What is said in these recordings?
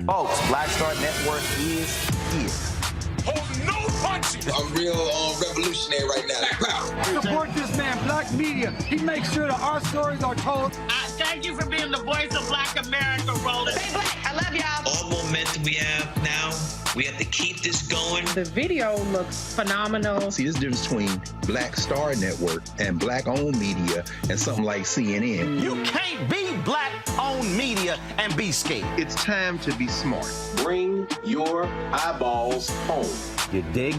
Folks, Black Star Network is here. Hold no punches. I'm real revolutionary right now. Support this man, Black Media. He makes sure that our stories are told. Thank you for being the voice of Black America, Roland. Stay black. I love y'all. All momentum we have now, we have to keep this going. The video looks phenomenal. See, there's a difference between Black Star Network and Black-owned media and something like CNN. You can't be Black-owned media and be scared. It's time to be smart. Bring your eyeballs home. You dig?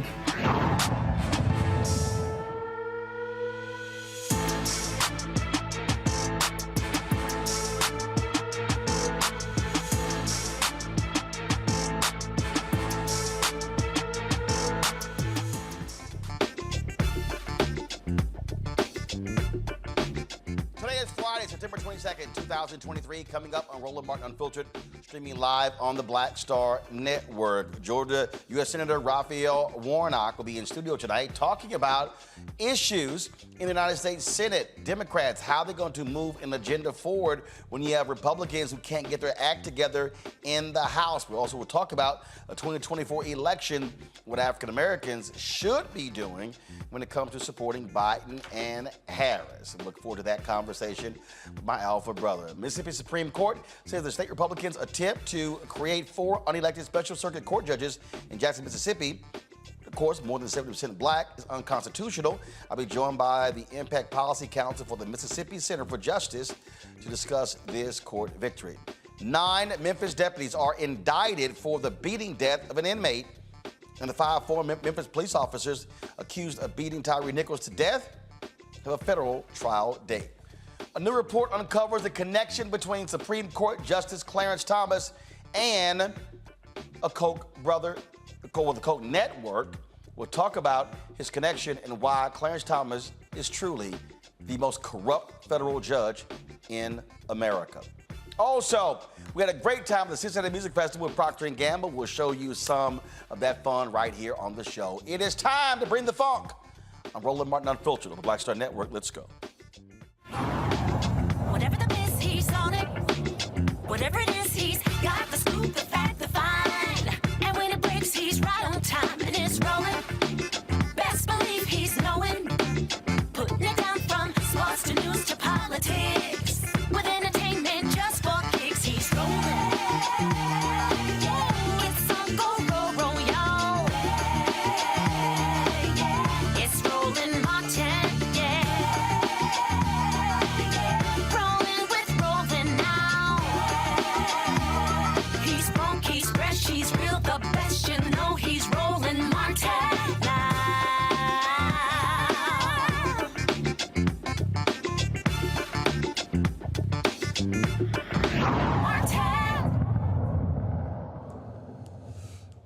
Today is Friday, September 22nd, 2023. Coming up on Roland Martin Unfiltered, streaming live on the Black Star Network. Georgia U.S. Senator Raphael Warnock will be in studio tonight talking about issues in the United States Senate. Democrats, how they're going to move an agenda forward when you have Republicans who can't get their act together in the House. We also will talk about a 2024 election, what African Americans should be doing when it comes to supporting Biden and Harris. I look forward to that conversation with my alpha brother. Mississippi Supreme Court says the state Republicans' attempt to create 4 unelected special circuit court judges in Jackson, Mississippi, of course, more than 70% black, is unconstitutional. I'll be joined by the Impact Policy Counsel for the Mississippi Center for Justice to discuss this court victory. 9 Memphis deputies are indicted for the beating death of an inmate, and the 5 former Memphis police officers accused of beating Tyre Nichols to death have a federal trial date. A new report uncovers the connection between Supreme Court Justice Clarence Thomas and a Koch brother, the Koch network. We'll talk about his connection and why Clarence Thomas is truly the most corrupt federal judge in America. Also, we had a great time at the Cincinnati Music Festival with Procter & Gamble. We'll show you some of that fun right here on the show. It is time to bring the funk. I'm Roland Martin Unfiltered on the Black Star Network. Let's go. Whatever the biz, he's on it. Whatever it is, he's got the scoop, the fact, the find. And when it breaks, he's right on time and it's rolling. Best believe he's knowing. Putting it down from sports to news to politics. With entertainment just for kicks, he's rolling. It's on go, roll, y'all. It's Roland Martin, rolling with Roland now. He's funky, he's fresh, he's real, the best, you know he's Roland Martin now.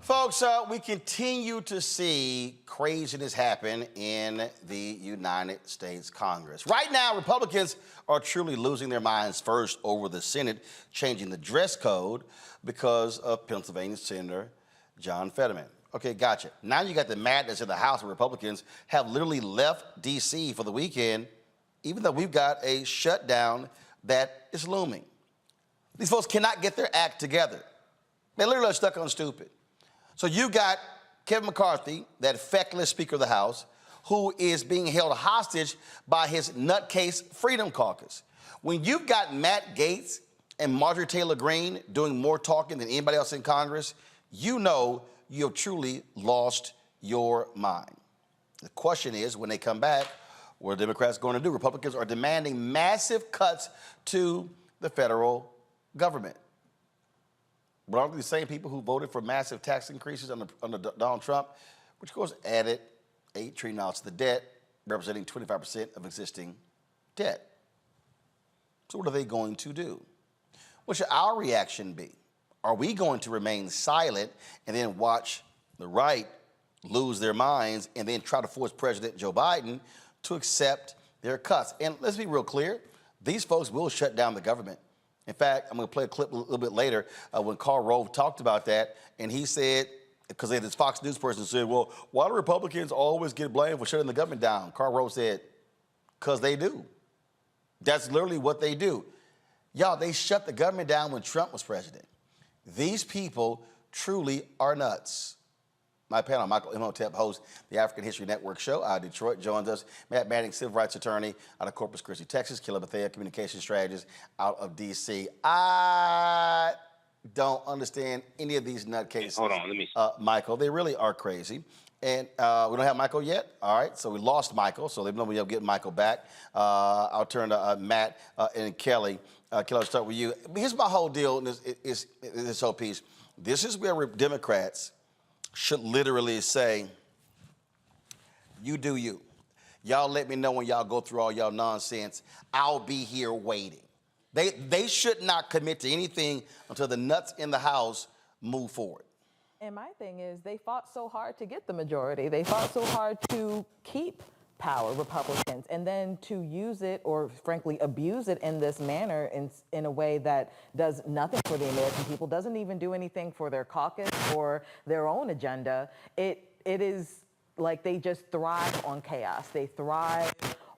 Folks, we continue to see craziness happen in the United States Congress. Right now, Republicans are truly losing their minds first over the Senate changing the dress code because of Pennsylvania Senator John Fetterman. Okay, gotcha. Now you got the madness in the House where Republicans have literally left D.C. for the weekend, even though we've got a shutdown that is looming. These folks cannot get their act together. They literally are stuck on stupid. So you got Kevin McCarthy, that feckless Speaker of the House, who is being held hostage by his nutcase Freedom Caucus. When you've got Matt Gaetz and Marjorie Taylor Greene doing more talking than anybody else in Congress, you know you have truly lost your mind. The question is, when they come back, what are Democrats going to do? Republicans are demanding massive cuts to the federal government. But aren't these same people who voted for massive tax increases under Donald Trump, which of course added $8 trillion to the debt, representing 25% of existing debt? So what are they going to do? What should our reaction be? Are we going to remain silent and then watch the right lose their minds and then try to force President Joe Biden to accept their cuts? And let's be real clear, these folks will shut down the government. In fact, I'm going to play a clip a little bit later when Karl Rove talked about that, and he said, because this Fox News person said, well, why do Republicans always get blamed for shutting the government down? Karl Rove said, because they do. That's literally what they do. Y'all, they shut the government down when Trump was president. These people truly are nuts. My panel, Michael Imhotep, hosts the African History Network show out of Detroit, joins us. Matt Manning, civil rights attorney out of Corpus Christi, Texas. Killer Bethea, communication strategist out of D.C. I don't understand any of these nutcases. Hold on, let me. Michael, they really are crazy. And we don't have Michael yet. All right, so we lost Michael, so they've nobody able to get Michael back. I'll turn to Matt and Kelly. Kelly, I'll start with you. Here's my whole deal in this whole piece. This is where Democrats should literally say, you do you. Y'all let me know when y'all go through all y'all nonsense. I'll be here waiting. They should not commit to anything until the nuts in the House move forward. And my thing is, they fought so hard to get the majority. They fought so hard to keep power, Republicans, and then to use it or frankly abuse it in this manner in a way that does nothing for the American people, doesn't even do anything for their caucus or their own agenda. It is like they just thrive on chaos. They thrive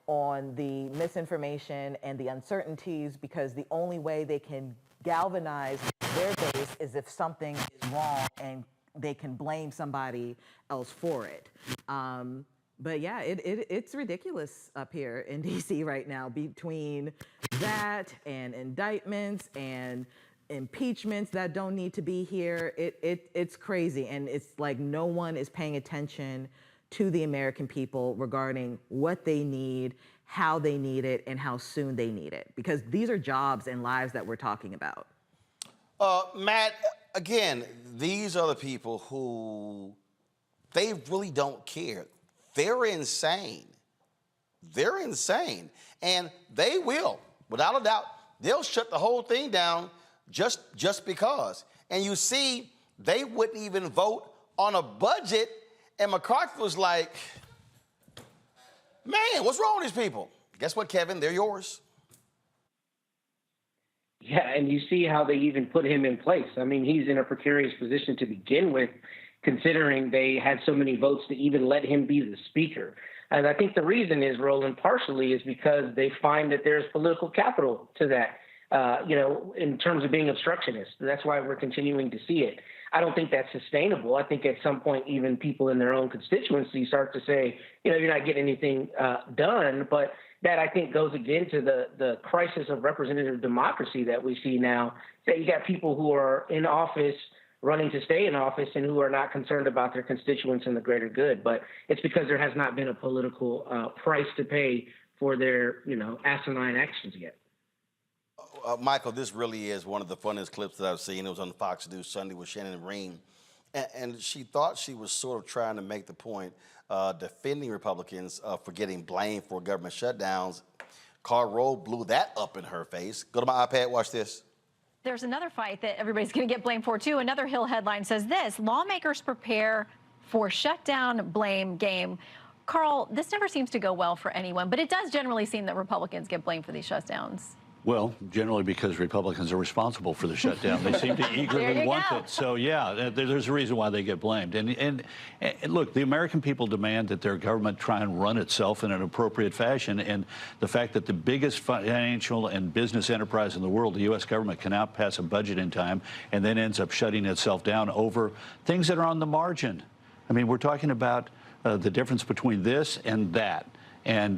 on the misinformation and the uncertainties because the only way they can galvanize their base is if something is wrong and they can blame somebody else for it. But yeah, it's ridiculous up here in D.C. right now between that and indictments and impeachments that don't need to be here. It's crazy, and it's like no one is paying attention to the American people regarding what they need, how they need it, and how soon they need it. Because these are jobs and lives that we're talking about. Matt, again, these are the people who, they really don't care. They're insane. They're insane. And they will, without a doubt, they'll shut the whole thing down just because. And you see, they wouldn't even vote on a budget, and McCarthy was like, man, what's wrong with these people? Guess what, Kevin? They're yours. Yeah, and you see how they even put him in place. I mean, he's in a precarious position to begin with, considering they had so many votes to even let him be the speaker. And I think the reason is, Roland, partially is because they find that there's political capital to that, in terms of being obstructionist. That's why we're continuing to see it. I don't think that's sustainable. I think at some point, even people in their own constituency start to say, you're not getting anything done. But that, I think, goes again to the crisis of representative democracy that we see now. That you got people who are in office running to stay in office and who are not concerned about their constituents and the greater good. But it's because there has not been a political price to pay for their, asinine actions yet. Michael, this really is one of the funniest clips that I've seen. It was on Fox News Sunday with Shannon Ream. And she thought she was sort of trying to make the point, defending Republicans for getting blamed for government shutdowns. Karl Rove blew that up in her face. Go to my iPad, watch this. There's another fight that everybody's going to get blamed for, too. Another Hill headline says this: lawmakers prepare for shutdown blame game. Karl, this never seems to go well for anyone, but it does generally seem that Republicans get blamed for these shutdowns. Well, generally because Republicans are responsible for the shutdown. They seem to eagerly want it. So, yeah, there's a reason why they get blamed. And look, the American people demand that their government try and run itself in an appropriate fashion. And the fact that the biggest financial and business enterprise in the world, the U.S. government, cannot pass a budget in time and then ends up shutting itself down over things that are on the margin. I mean, we're talking about the difference between this and that. And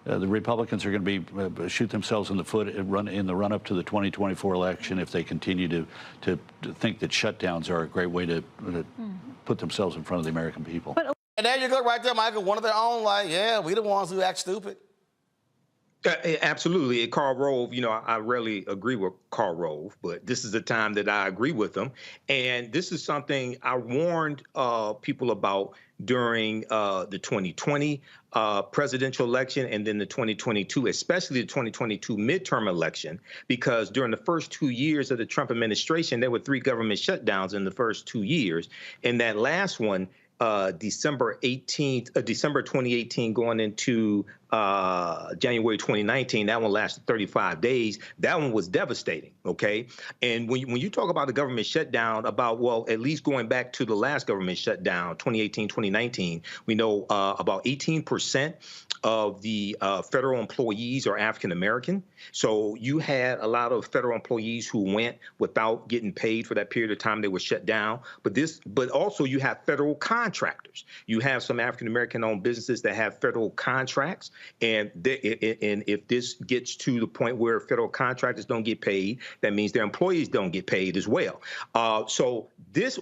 the Republicans are going to be shoot themselves in the foot in the run-up to the 2024 election if they continue to think that shutdowns are a great way to put themselves in front of the American people. And there you go right there, Michael. One of their own, like, yeah, we the ones who act stupid. Absolutely. Karl Rove, I rarely agree with Karl Rove, but this is the time that I agree with him. And this is something I warned people about during the 2020 presidential election and then the 2022, especially the 2022 midterm election, because during the first 2 years of the Trump administration, there were 3 government shutdowns in the first 2 years. And that last one, December 2018 going into January 2019. That one lasted 35 days. That one was devastating, okay? And when you talk about the government shutdown, well, at least going back to the last government shutdown, 2018, 2019, we know about 18% of the federal employees are African American. So you had a lot of federal employees who went without getting paid for that period of time they were shut down. But also you have federal contractors. You have some African American owned businesses that have federal contracts. And if this gets to the point where federal contractors don't get paid, that means their employees don't get paid as well. So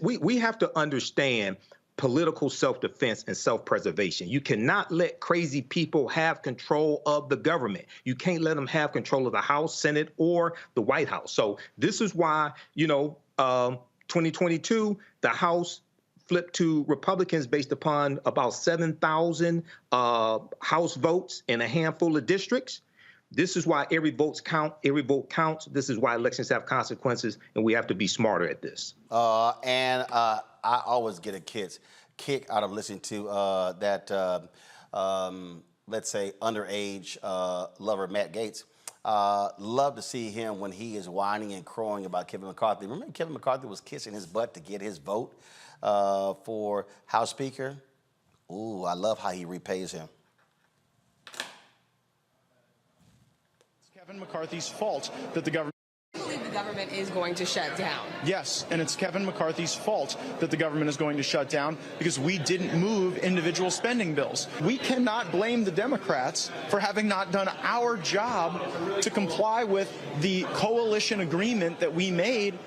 we have to understand political self-defense and self-preservation. You cannot let crazy people have control of the government. You can't let them have control of the House, Senate, or the White House. So this is why, 2022, the House flipped to Republicans based upon about 7,000 House votes in a handful of districts. This is why every vote counts. This is why elections have consequences, and we have to be smarter at this. I always get a kick out of listening to let's say, underage lover Matt Gaetz. Love to see him when he is whining and crowing about Kevin McCarthy. Remember Kevin McCarthy was kissing his butt to get his vote for House Speaker? Ooh, I love how he repays him. Kevin McCarthy's fault that the government is going to shut down. Yes, and it's Kevin McCarthy's fault that the government is going to shut down because we didn't move individual spending bills. We cannot blame the Democrats for having not done our job to comply with the coalition agreement that we made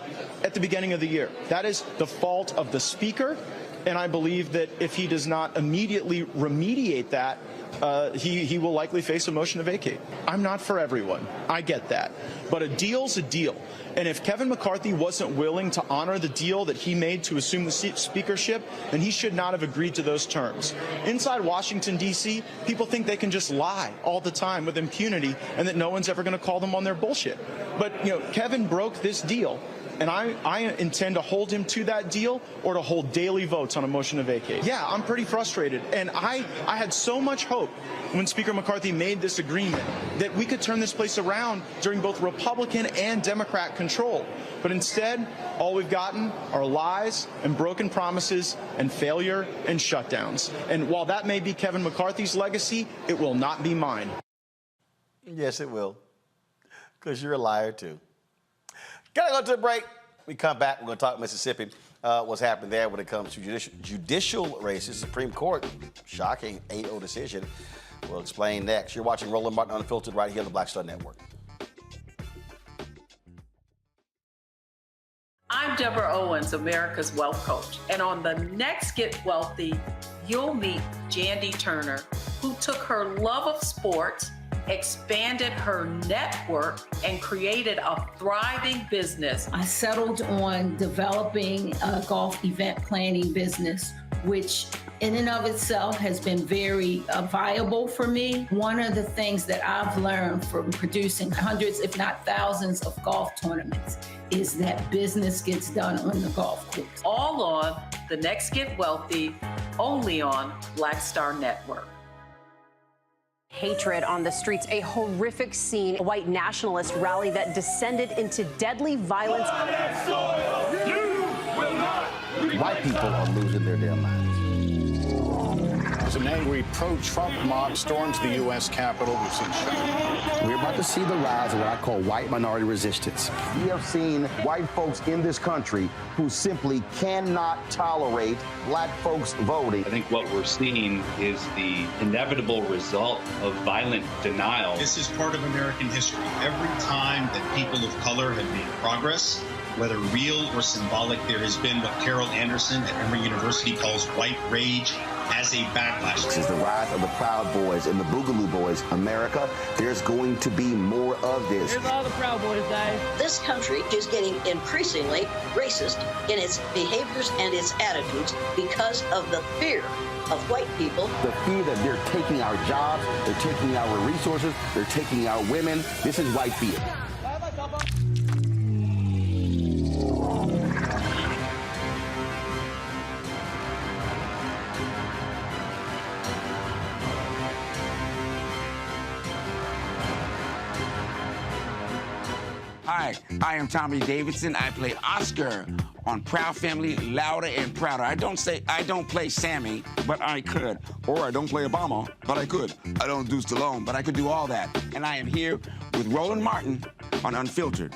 at the beginning of the year. That is the fault of the Speaker, and I believe that if he does not immediately remediate that, he will likely face a motion to vacate. I'm not for everyone. I get that. But a deal's a deal. And if Kevin McCarthy wasn't willing to honor the deal that he made to assume the speakership, then he should not have agreed to those terms. Inside Washington, D.C., people think they can just lie all the time with impunity and that no one's ever going to call them on their bullshit. But, Kevin broke this deal. And I intend to hold him to that deal or to hold daily votes on a motion to vacate. Yeah, I'm pretty frustrated. And I had so much hope when Speaker McCarthy made this agreement that we could turn this place around during both Republican and Democrat control. But instead, all we've gotten are lies and broken promises and failure and shutdowns. And while that may be Kevin McCarthy's legacy, it will not be mine. Yes, it will. Because you're a liar, too. Gotta go to the break. We come back. We're going to talk Mississippi, what's happening there when it comes to judicial races. Supreme Court, shocking 8-0 decision. We'll explain next. You're watching Roland Martin Unfiltered right here on the Black Star Network. I'm Deborah Owens, America's Wealth Coach. And on the next Get Wealthy, you'll meet Jandy Turner, who took her love of sports, expanded her network, and created a thriving business. I settled on developing a golf event planning business, which in and of itself has been very viable for me. One of the things that I've learned from producing hundreds, if not thousands, of golf tournaments is that business gets done on the golf course. All on The Next Get Wealthy, only on Black Star Network. Hatred on the streets, a horrific scene, a white nationalist rally that descended into deadly violence. White people are losing their damn minds. As an angry pro-Trump mob storms the U.S. Capitol, we've seen shutdown. We're about to see the rise of what I call white minority resistance. We have seen white folks in this country who simply cannot tolerate black folks voting. I think what we're seeing is the inevitable result of violent denial. This is part of American history. Every time that people of color have made progress, whether real or symbolic, there has been what Carol Anderson at Emory University calls white rage as a backlash. This is the rise of the Proud Boys and the Boogaloo Boys. America, there's going to be more of this. Here's all the Proud Boys, guys. This country is getting increasingly racist in its behaviors and its attitudes because of the fear of white people. The fear that they're taking our jobs, they're taking our resources, they're taking our women. This is white fear. Hi, I am Tommy Davidson. I play Oscar on Proud Family, Louder and Prouder. I don't play Sammy, but I could. Or I don't play Obama, but I could. I don't do Stallone, but I could do all that. And I am here with Roland Martin on Unfiltered.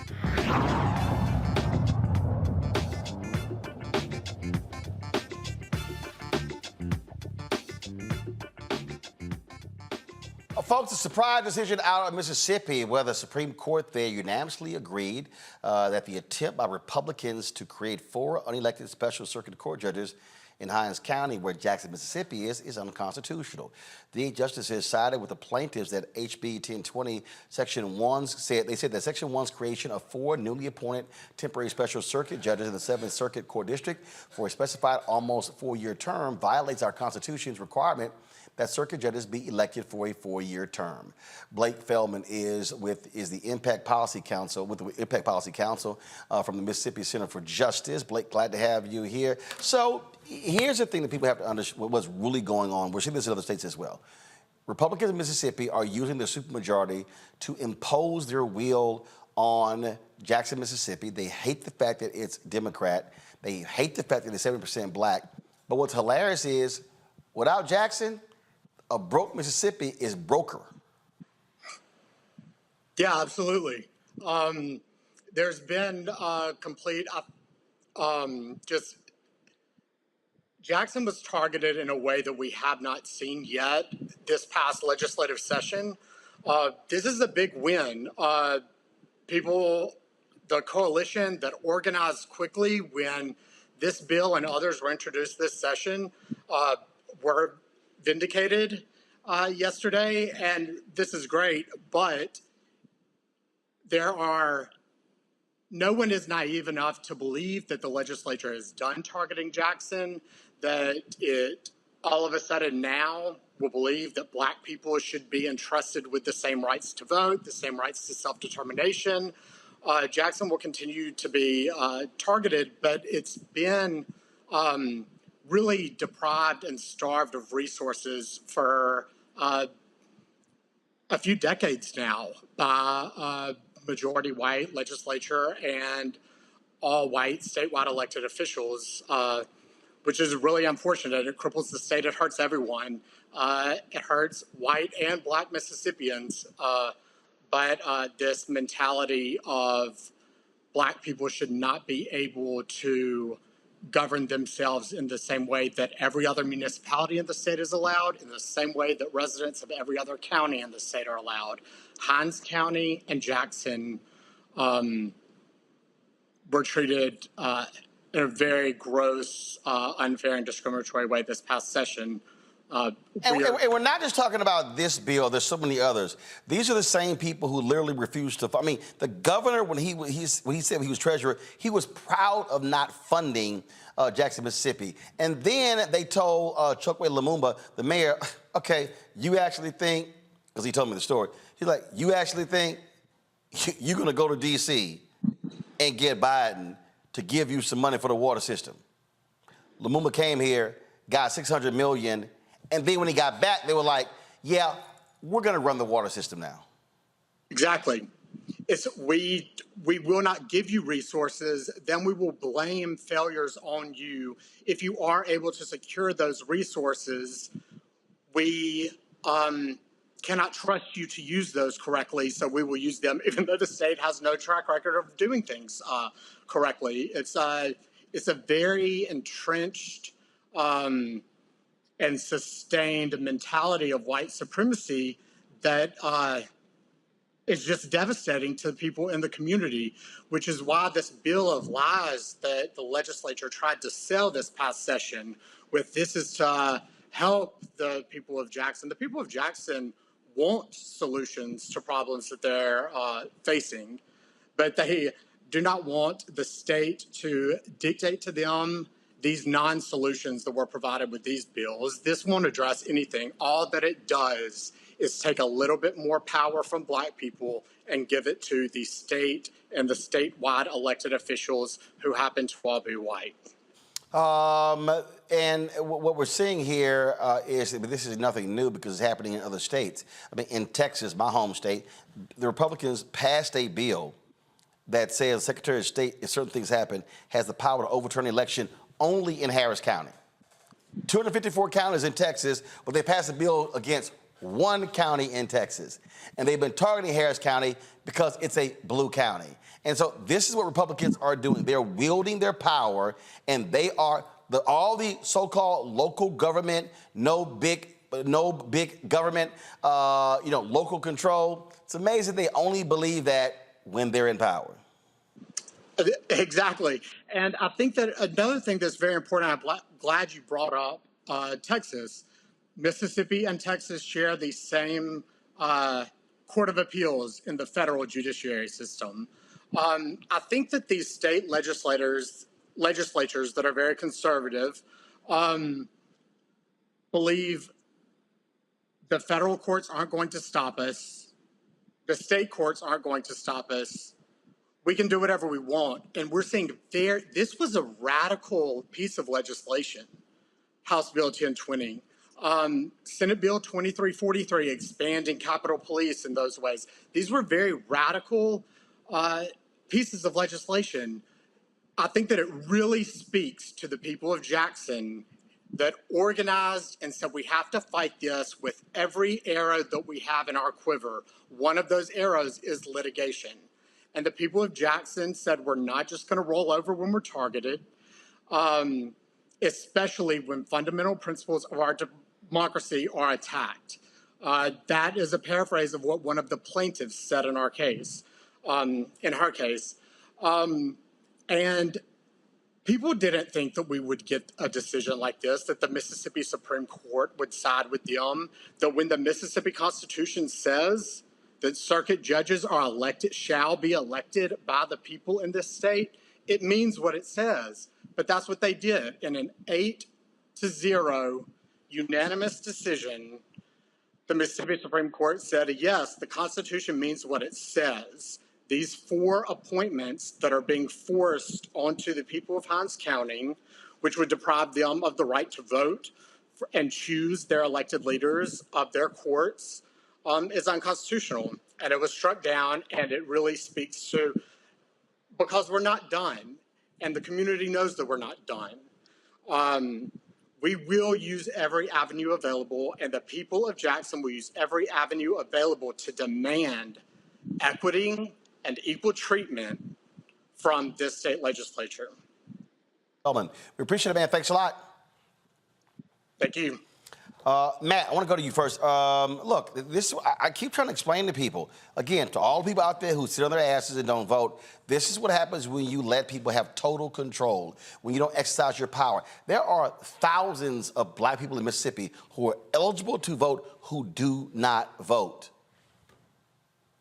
Folks, a surprise decision out of Mississippi where the Supreme Court there unanimously agreed that the attempt by Republicans to create 4 unelected special circuit court judges in Hinds County, where Jackson, Mississippi is unconstitutional. The 8 justices sided with the plaintiffs that HB 1020 Section 1 said that Section 1's creation of 4 newly appointed temporary special circuit judges in the 7th Circuit Court District for a specified almost 4-year term violates our Constitution's requirement that circuit judges be elected for a 4-year term. Blake Feldman is the Impact Policy Counsel with the Impact Policy Counsel from the Mississippi Center for Justice. Blake, glad to have you here. So here's the thing that people have to understand what's really going on. We're seeing this in other states as well. Republicans in Mississippi are using their supermajority to impose their will on Jackson, Mississippi. They hate the fact that it's Democrat. They hate the fact that it's 70% black. But what's hilarious is, without Jackson, a broke Mississippi is broker. Yeah, absolutely. There's been complete, Jackson was targeted in a way that we have not seen yet this past legislative session. This is a big win. The coalition that organized quickly when this bill and others were introduced this session were vindicated yesterday, and this is great, but no one is naive enough to believe that the legislature is done targeting Jackson, that it all of a sudden now will believe that black people should be entrusted with the same rights to vote, the same rights to self-determination. Jackson will continue to be targeted, but it's been really deprived and starved of resources for a few decades now by a majority white legislature and all white statewide elected officials, which is really unfortunate. It cripples the state. It hurts everyone. It hurts white and black Mississippians. But this mentality of black people should not be able to govern themselves in the same way that every other municipality in the state is allowed, in the same way that residents of every other county in the state are allowed. Hinds County and Jackson were treated in a very gross, unfair, and discriminatory way this past session. And we're not just talking about this bill. There's so many others. These are the same people who literally refused to. I mean, the governor, when he said he was treasurer, he was proud of not funding Jackson, Mississippi. And then they told Chokwe Lumumba, the mayor, okay, you actually think, because he told me the story, he's like, you actually think you're going to go to D.C. and get Biden to give you some money for the water system? Lumumba came here, got $600 million. And then when he got back, they were like, yeah, we're going to run the water system now. Exactly. We will not give you resources, then we will blame failures on you. If you are able to secure those resources, we cannot trust you to use those correctly, so we will use them even though the state has no track record of doing things correctly. It's a very entrenched and sustained mentality of white supremacy that is just devastating to people in the community, which is why this bill of lies that the legislature tried to sell this past session with, this is to help the people of Jackson. The people of Jackson want solutions to problems that they're facing, but they do not want the state to dictate to them these non-solutions that were provided with these bills. This won't address anything. All that it does is take a little bit more power from black people and give it to the state and the statewide elected officials who happen to all be white. And what we're seeing here is that this is nothing new because it's happening in other states. I mean, in Texas, my home state, the Republicans passed a bill that says Secretary of State, if certain things happen, has the power to overturn an election only in Harris County. 254 counties in Texas, but they passed a bill against one county in Texas. And they've been targeting Harris County because it's a blue county. And so this is what Republicans are doing. They're wielding their power, and they are all the so-called local government, no big government, local control. It's amazing they only believe that when they're in power. Exactly. And I think that another thing that's very important, I'm glad you brought up Texas. Mississippi and Texas share the same Court of Appeals in the federal judiciary system. I think that these state legislatures that are very conservative believe the federal courts aren't going to stop us. The state courts aren't going to stop us. We can do whatever we want. And we're seeing this was a radical piece of legislation, House Bill 1020. Senate Bill 2343, expanding Capitol Police in those ways. These were very radical pieces of legislation. I think that it really speaks to the people of Jackson that organized and said we have to fight this with every arrow that we have in our quiver. One of those arrows is litigation. And the people of Jackson said we're not just going to roll over when we're targeted, especially when fundamental principles of our democracy are attacked. That is a paraphrase of what one of the plaintiffs said in our case, in her case. And people didn't think that we would get a decision like this, that the Mississippi Supreme Court would side with them, that when the Mississippi Constitution says that circuit judges are elected, shall be elected by the people in this state, it means what it says. But that's what they did. In an 8-0 unanimous decision, the Mississippi Supreme Court said, yes, the Constitution means what it says. These 4 appointments that are being forced onto the people of Hinds County, which would deprive them of the right to vote and choose their elected leaders of their courts, is unconstitutional. And it was struck down, and it really speaks to, because we're not done, and the community knows that we're not done. We will use every avenue available, and the people of Jackson will use every avenue available to demand equity and equal treatment from this state legislature. Roland, we appreciate it, man. Thanks a lot. Thank you. Matt, I want to go to you first. Look, I keep trying to explain to people, again, to all the people out there who sit on their asses and don't vote, this is what happens when you let people have total control, when you don't exercise your power. There are thousands of black people in Mississippi who are eligible to vote who do not vote.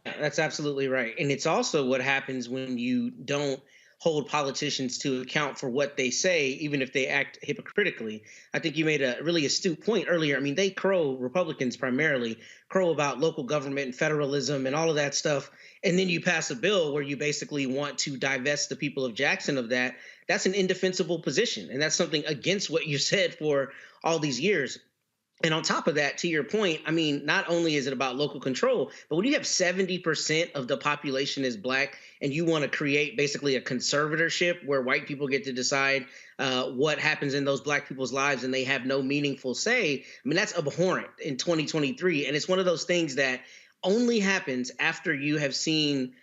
That's absolutely right. And it's also what happens when you don't hold politicians to account for what they say, even if they act hypocritically. I think you made a really astute point earlier. I mean, they Republicans primarily crow about local government and federalism and all of that stuff. And then you pass a bill where you basically want to divest the people of Jackson of that. That's an indefensible position. And that's something against what you said for all these years. And on top of that, to your point, I mean, not only is it about local control, but when you have 70% of the population is black and you want to create basically a conservatorship where white people get to decide what happens in those black people's lives and they have no meaningful say, I mean, that's abhorrent in 2023. And it's one of those things that only happens after you have seen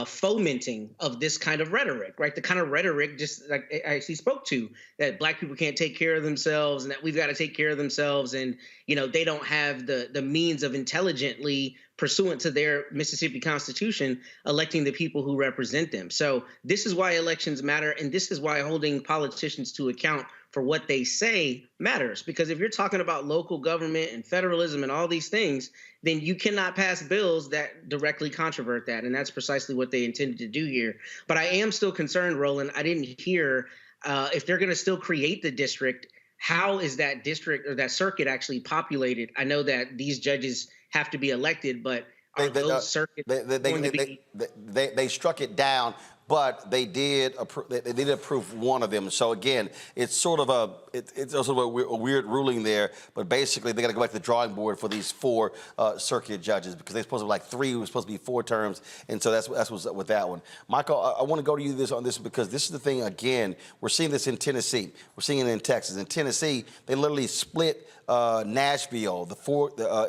fomenting of this kind of rhetoric, right? The kind of rhetoric, just like I actually spoke to, that black people can't take care of themselves and that we've got to take care of themselves. And, you know, they don't have the means of intelligently, pursuant to their Mississippi Constitution, electing the people who represent them. So this is why elections matter. And this is why holding politicians to account for what they say matters. Because if you're talking about local government and federalism and all these things, then you cannot pass bills that directly controvert that. And that's precisely what they intended to do here. But I am still concerned, Roland. I didn't hear if they're going to still create the district, how is that district or that circuit actually populated? I know that these judges have to be elected, but are those circuits going to be? They struck it down but they did approve one of them. So again, it's sort of it's also a weird ruling there. But basically, they got to go back to the drawing board for these 4 circuit judges because they're supposed to be like 3. It was supposed to be 4 terms, and so that's what's up with that one. Michael, I want to go to you on this because this is the thing. Again, we're seeing this in Tennessee. We're seeing it in Texas. In Tennessee, they literally split Nashville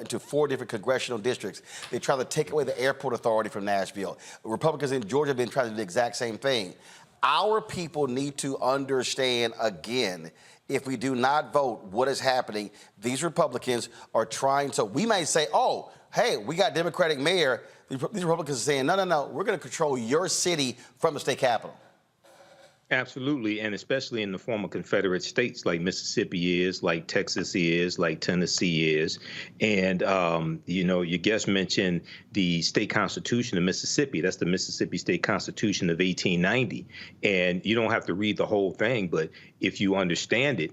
into 4 different congressional districts. They try to take away the airport authority from Nashville. Republicans in Georgia have been trying to do the exact same thing. Our people need to understand, again, if we do not vote, what is happening. These Republicans are trying to, we may say, oh, hey, we got Democratic mayor. These Republicans are saying, no, we're going to control your city from the state capitol. Absolutely, and especially in the former Confederate states like Mississippi is, like Texas is, like Tennessee is. And, your guest mentioned the state constitution of Mississippi. That's the Mississippi State Constitution of 1890. And you don't have to read the whole thing, but if you understand it,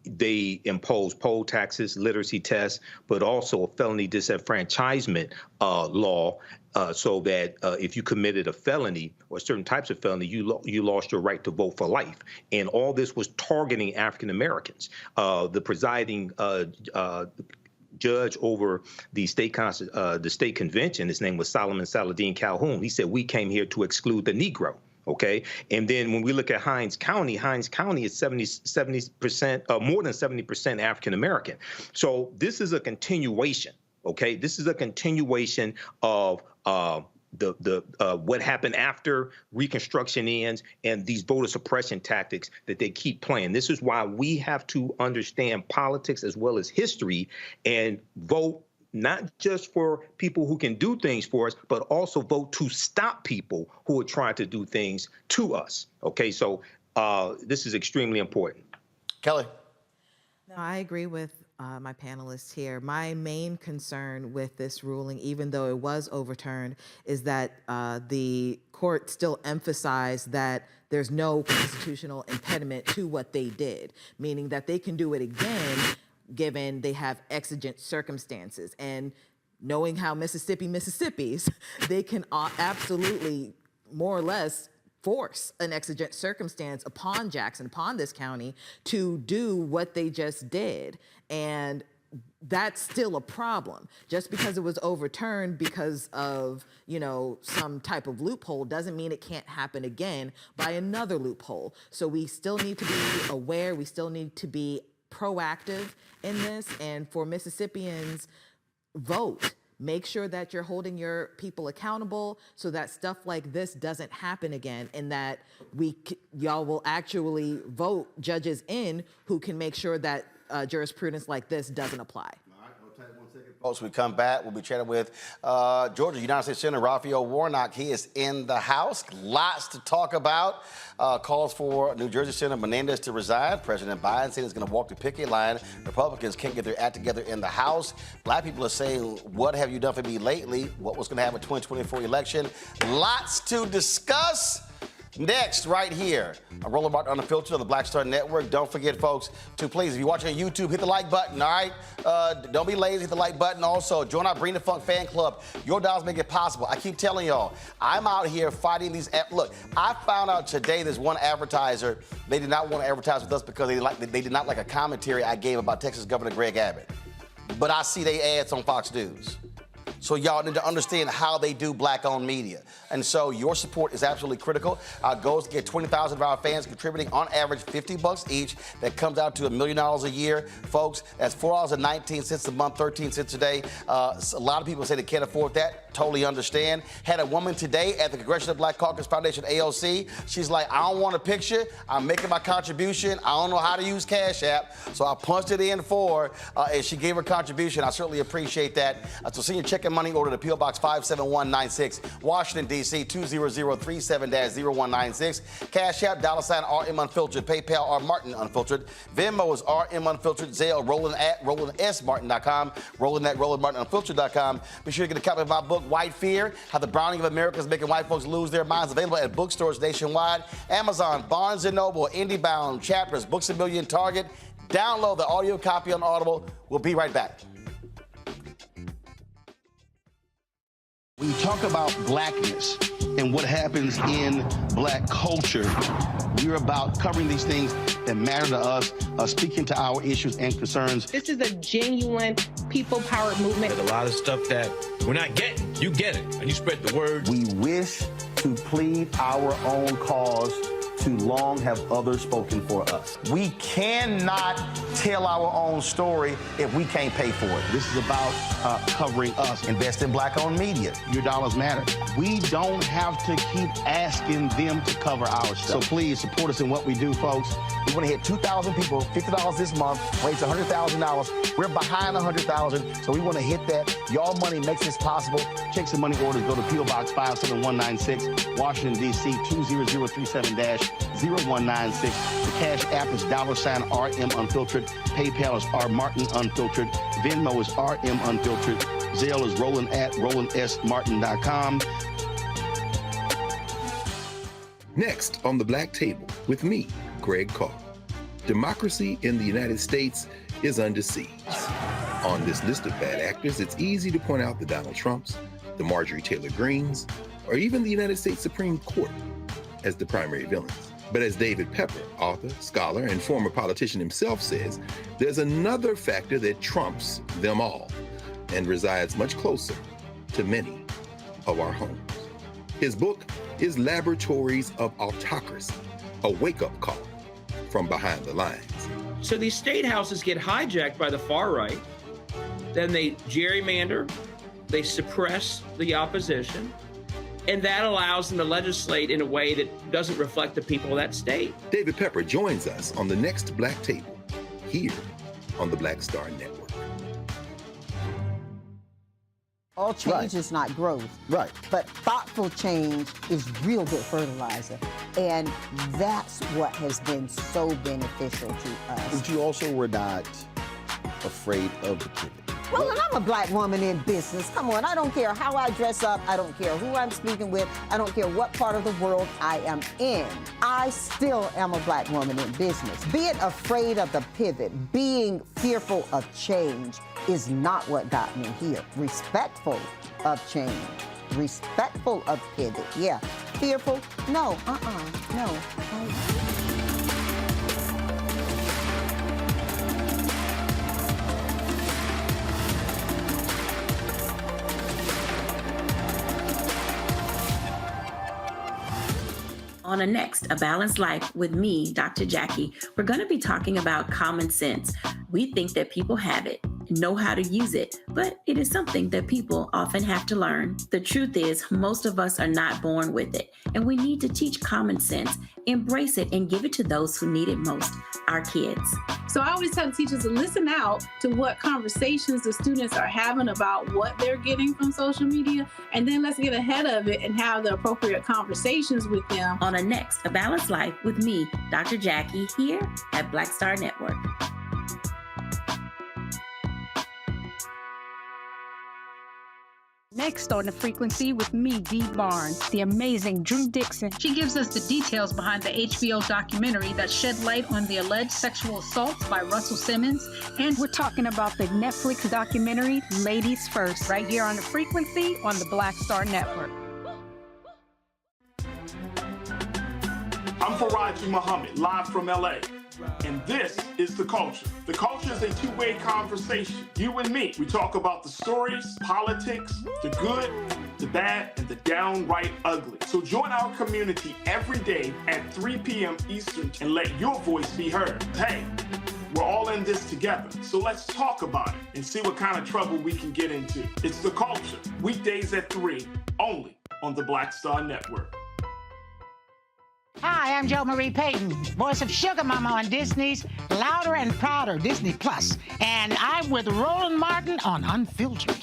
they impose poll taxes, literacy tests, but also a felony disenfranchisement law. So that if you committed a felony or certain types of felony, you lost your right to vote for life. And all this was targeting African Americans. The presiding judge over the state convention, his name was Solomon Saladin Calhoun. He said, we came here to exclude the Negro. Okay. And then when we look at Hinds County is 70%, more than 70% African American. So this is a continuation. Okay, this is a continuation of what happened after Reconstruction ends and these voter suppression tactics that they keep playing. This is why we have to understand politics as well as history and vote not just for people who can do things for us, but also vote to stop people who are trying to do things to us. Okay, so this is extremely important. Kelly. No, I agree with my panelists here. My main concern with this ruling, even though it was overturned, is that the court still emphasized that there's no constitutional impediment to what they did, meaning that they can do it again given they have exigent circumstances. And knowing how Mississippi's, they can absolutely more or less force an exigent circumstance upon Jackson, upon this county, to do what they just did. And that's still a problem. Just because it was overturned because of, some type of loophole doesn't mean it can't happen again by another loophole. So we still need to be aware. We still need to be proactive in this. And for Mississippians, vote. Make sure that you're holding your people accountable so that stuff like this doesn't happen again, and that y'all will actually vote judges in who can make sure that jurisprudence like this doesn't apply. Folks, we come back. We'll be chatting with Georgia United States Senator Raphael Warnock. He is in the House. Lots to talk about. Calls for New Jersey Senator Menendez to resign. President Biden said he's going to walk the picket line. Republicans can't get their act together in the House. Black people are saying, what have you done for me lately? What was going to happen in the 2024 election? Lots to discuss. Next, right here, Roland Martin Unfiltered on the Black Star Network. Don't forget, folks, to please, if you're watching on YouTube, hit the like button, all right? Don't be lazy, hit the like button. Also, join our Bring the Funk fan club. Your dollars make it possible. I keep telling y'all, I'm out here fighting these. Look, I found out today there's one advertiser, they did not want to advertise with us because they did not like a commentary I gave about Texas Governor Greg Abbott. But I see they ads on Fox News. So y'all need to understand how they do black-owned media. And so your support is absolutely critical. Our goal is to get 20,000 of our fans contributing on average $50 each. That comes out to $1 million a year. Folks, that's $4.19 a month, 13 cents a day. A lot of people say they can't afford that. Totally understand. Had a woman today at the Congressional Black Caucus Foundation, AOC. She's like, I don't want a picture. I'm making my contribution. I don't know how to use Cash App. So I punched it in for her, and she gave her contribution. I certainly appreciate that. So send your check and money order to P.O. Box 57196, Washington, D.C. 20037-0196. Cash App, $RM Unfiltered. PayPal, R Martin Unfiltered. Venmo is RM Unfiltered. Zelle, Roland at RolandSMartin.com. Roland at RolandMartinUnfiltered.com. Be sure to get a copy of my book, White Fear, How the Browning of America is Making White Folks Lose Their Minds. Available at bookstores nationwide. Amazon, Barnes & Noble, IndieBound, Chapters, Books A Million, Target. Download the audio copy on Audible. We'll be right back. When you talk about blackness, and what happens in black culture. We're about covering these things that matter to us, speaking to our issues and concerns. This is a genuine people-powered movement. There's a lot of stuff that we're not getting. You get it, and you spread the word. We wish to plead our own cause. Too long have others spoken for us. We cannot tell our own story if we can't pay for it. This is about covering us. Invest in black-owned media. Your dollars matter. We don't have to keep asking them to cover our stuff. So please support us in what we do, folks. We want to hit 2,000 people, $50 this month, raise $100,000. We're behind 100,000, so we want to hit that. Y'all money makes this possible. Checks and money orders go to P.O. Box 57196, Washington, D.C. 20037-0196. The Cash App is $RM Unfiltered. PayPal is R Martin Unfiltered. Venmo is RM Unfiltered. Zelle is Roland at RolandSMartin.com. Next on the Black Table with me, Greg Carr. Democracy in the United States is under siege. On this list of bad actors, it's easy to point out the Donald Trumps, the Marjorie Taylor Greens, or even the United States Supreme Court as the primary villains. But as David Pepper, author, scholar, and former politician himself says, there's another factor that trumps them all and resides much closer to many of our homes. His book is Laboratories of Autocracy, a wake-up call from behind the lines. So these state houses get hijacked by the far right, then they gerrymander, they suppress the opposition, and that allows them to legislate in a way that doesn't reflect the people of that state. David Pepper joins us on the next Black Table, here on the Black Star Network. All change is not growth. Right. But thoughtful change is real good fertilizer. And that's what has been so beneficial to us. But you also were not afraid of the pivot. Well, and I'm a black woman in business. Come on, I don't care how I dress up. I don't care who I'm speaking with. I don't care what part of the world I am in. I still am a black woman in business. Being afraid of the pivot, being fearful of change is not what got me here. Respectful of change, respectful of pivot, yeah. Fearful, no, no. On the next A Balanced Life with me, Dr. Jackie, we're going to be talking about common sense. We think that people have it, know how to use it, but it is something that people often have to learn. The truth is, most of us are not born with it, and we need to teach common sense, embrace it, and give it to those who need it most, our kids. So I always tell teachers to listen out to what conversations the students are having about what they're getting from social media, and then let's get ahead of it and have the appropriate conversations with them. On the next A Balanced Life with me, Dr. Jackie, here at Black Star Network. Next on The Frequency with me, Dee Barnes, the amazing Drew Dixon. She gives us the details behind the HBO documentary that shed light on the alleged sexual assaults by Russell Simmons. And we're talking about the Netflix documentary, Ladies First, right here on The Frequency on the Black Star Network. I'm Faraji Muhammad, live from LA. And this is The Culture. The Culture is a two-way conversation. You and me. We talk about the stories, politics, the good, the bad, and the downright ugly. So join our community every day at 3 p.m. Eastern and let your voice be heard. Hey, we're all in this together. So let's talk about it and see what kind of trouble we can get into. It's The Culture. Weekdays at 3, only on the Black Star Network. Hi, I'm Jo Marie Payton, voice of Sugar Mama on Disney's Louder and Prouder Disney Plus, and I'm with Roland Martin on Unfiltered.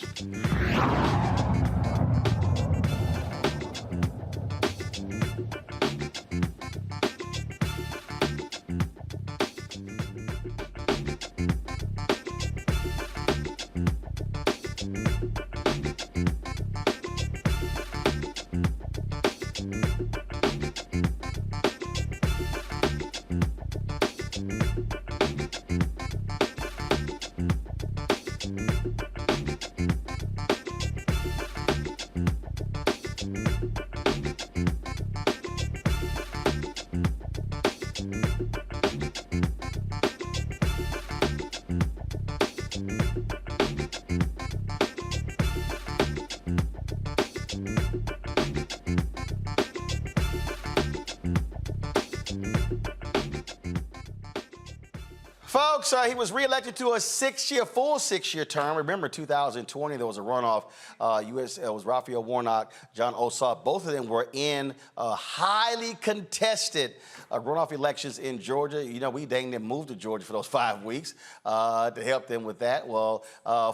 folks, he was reelected to a full six-year term. Remember, 2020, there was a runoff. It was Raphael Warnock, John Ossoff. Both of them were in highly contested runoff elections in Georgia. You know, we dang near moved to Georgia for those 5 weeks to help them with that. Well,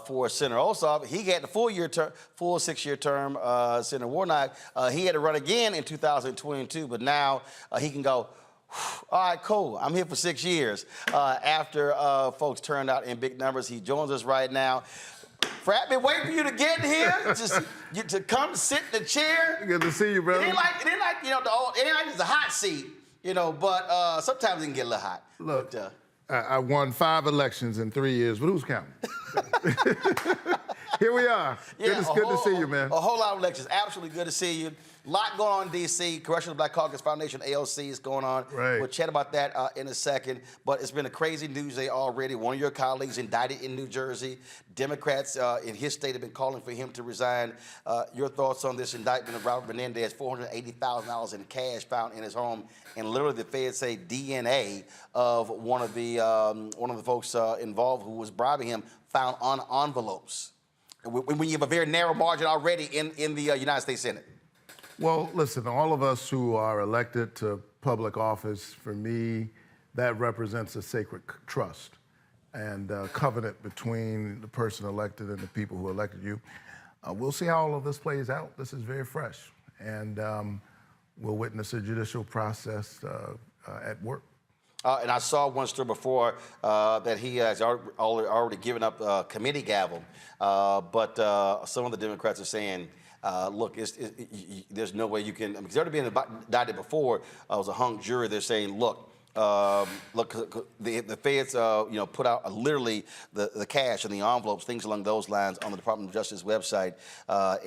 for Senator Ossoff, he had the full six-year term. Senator Warnock, he had to run again in 2022, but now he can go, all right, cool. I'm here for 6 years. After folks turned out in big numbers, he joins us right now. Frat, been waiting for you to get here, to come sit in the chair. Good to see you, brother. It ain't like you know, it ain't like it's a hot seat, you know. But sometimes it can get a little hot. Look, but, I won 5 elections in 3 years, but who's counting? Here we are. Yeah, good to see you, man. A whole lot of elections. Absolutely good to see you. A lot going on in D.C. Congressional Black Caucus Foundation, AOC, is going on. Right. We'll chat about that in a second. But it's been a crazy news day already. One of your colleagues indicted in New Jersey. Democrats in his state have been calling for him to resign. Your thoughts on this indictment of Robert Menendez, $480,000 in cash found in his home, and literally the feds say DNA of one of the folks involved who was bribing him found on envelopes. When you have a very narrow margin already in the United States Senate. Well, listen, all of us who are elected to public office, for me, that represents a sacred trust and covenant between the person elected and the people who elected you. We'll see how all of this plays out. This is very fresh, and we'll witness a judicial process at work. And I saw one story before that he has already given up committee gavel, but some of the Democrats are saying, look, there's no way you can, because it's already been indicted before. It was a hung jury. They're saying, look, the feds, put out literally the cash and the envelopes, things along those lines, on the Department of Justice website.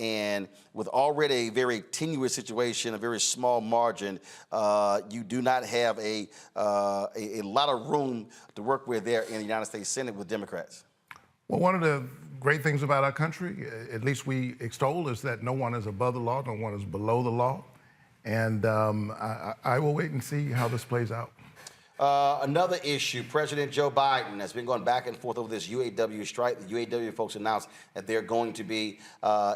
And with already a very tenuous situation, a very small margin, you do not have a lot of room to work with there in the United States Senate with Democrats. Well, one of the great things about our country, at least we extol, is that no one is above the law, no one is below the law. And I will wait and see how this plays out. Another issue, President Joe Biden has been going back and forth over this UAW strike. The UAW folks announced that they're going to be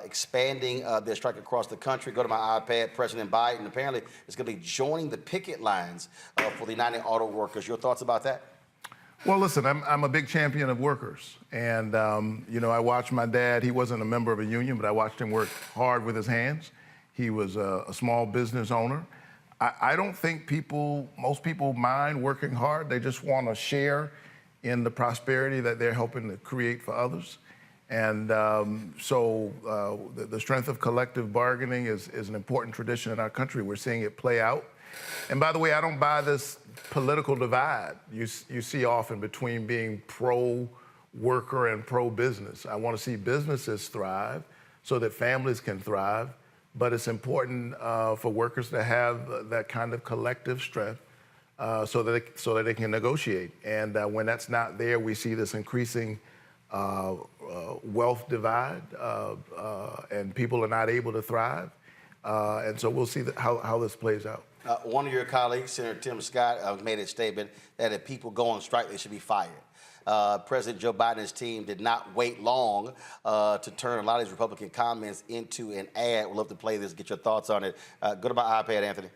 expanding their strike across the country. Go to my iPad. President Biden apparently is going to be joining the picket lines for the United Auto Workers. Your thoughts about that? Well, listen, I'm a big champion of workers. And, I watched my dad. He wasn't a member of a union, but I watched him work hard with his hands. He was a small business owner. I don't think most people mind working hard. They just want to share in the prosperity that they're helping to create for others. And so the strength of collective bargaining is an important tradition in our country. We're seeing it play out. And by the way, I don't buy this political divide you see often between being pro-worker and pro-business. I want to see businesses thrive so that families can thrive. But it's important for workers to have that kind of collective strength so that they can negotiate. And when that's not there, we see this increasing wealth divide, and people are not able to thrive. And so we'll see how this plays out. One of your colleagues, Senator Tim Scott, made a statement that if people go on strike, they should be fired. President Joe Biden's team did not wait long to turn a lot of these Republican comments into an ad. We'd love to play this, get your thoughts on it. Go to my iPad, Anthony.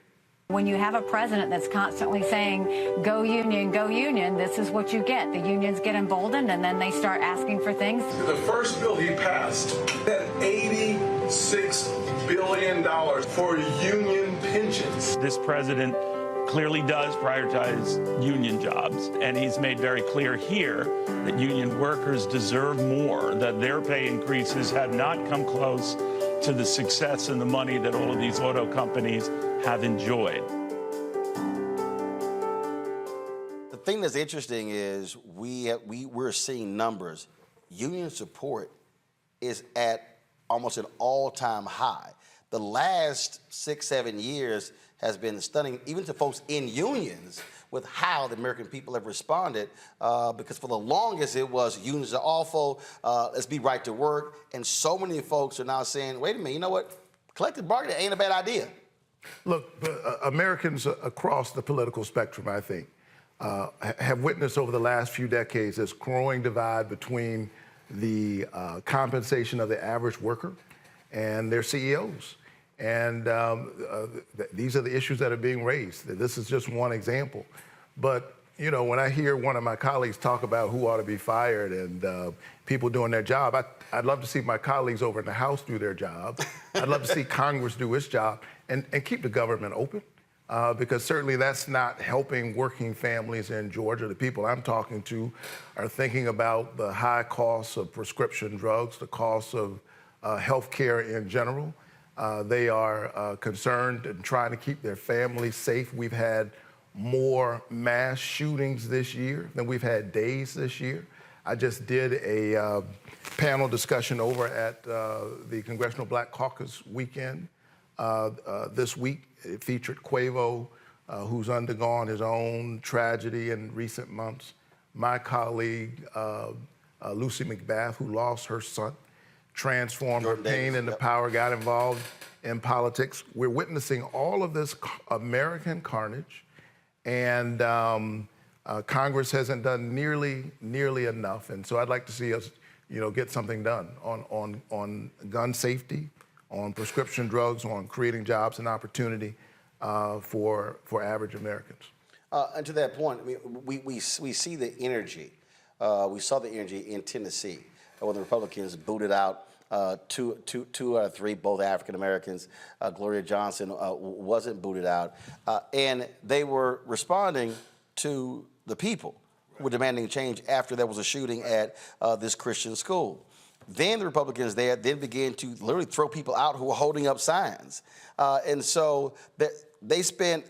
When you have a president that's constantly saying, go union, this is what you get. The unions get emboldened, and then they start asking for things. The first bill he passed had $86 billion for union pensions. This president clearly does prioritize union jobs, and he's made very clear here that union workers deserve more, that their pay increases have not come close to the success and the money that all of these auto companies have enjoyed. The thing that's interesting is we're seeing numbers. Union support is at almost an all-time high. The last 6-7 years has been stunning, even to folks in unions, with how the American people have responded, because for the longest it was unions are awful, let's be right to work, and so many folks are now saying, wait a minute, you know what, collective bargaining ain't a bad idea. Look, Americans across the political spectrum, I think, have witnessed over the last few decades this growing divide between the compensation of the average worker and their CEOs. And these are the issues that are being raised. This is just one example. But, you know, when I hear one of my colleagues talk about who ought to be fired and people doing their job, I'd love to see my colleagues over in the House do their job. I'd love to see Congress do its job and keep the government open. Because certainly that's not helping working families in Georgia. The people I'm talking to are thinking about the high costs of prescription drugs, the costs of health care in general. They are concerned and trying to keep their families safe. We've had more mass shootings this year than we've had days this year. I just did a panel discussion over at the Congressional Black Caucus weekend this week. It featured Quavo, who's undergone his own tragedy in recent months. My colleague, Lucy McBath, who lost her son, transformed her pain into power, got involved in politics. We're witnessing all of this American carnage, and Congress hasn't done nearly enough. And so I'd like to see us, you know, get something done on gun safety, on prescription drugs, on creating jobs and opportunity for average Americans. And to that point, I mean, we see the energy. We saw the energy in Tennessee when the Republicans booted out two out of three, both African Americans. Gloria Johnson wasn't booted out, and they were responding to the people who were demanding change after there was a shooting at this Christian school. Then the Republicans there then began to literally throw people out who were holding up signs. And so they spent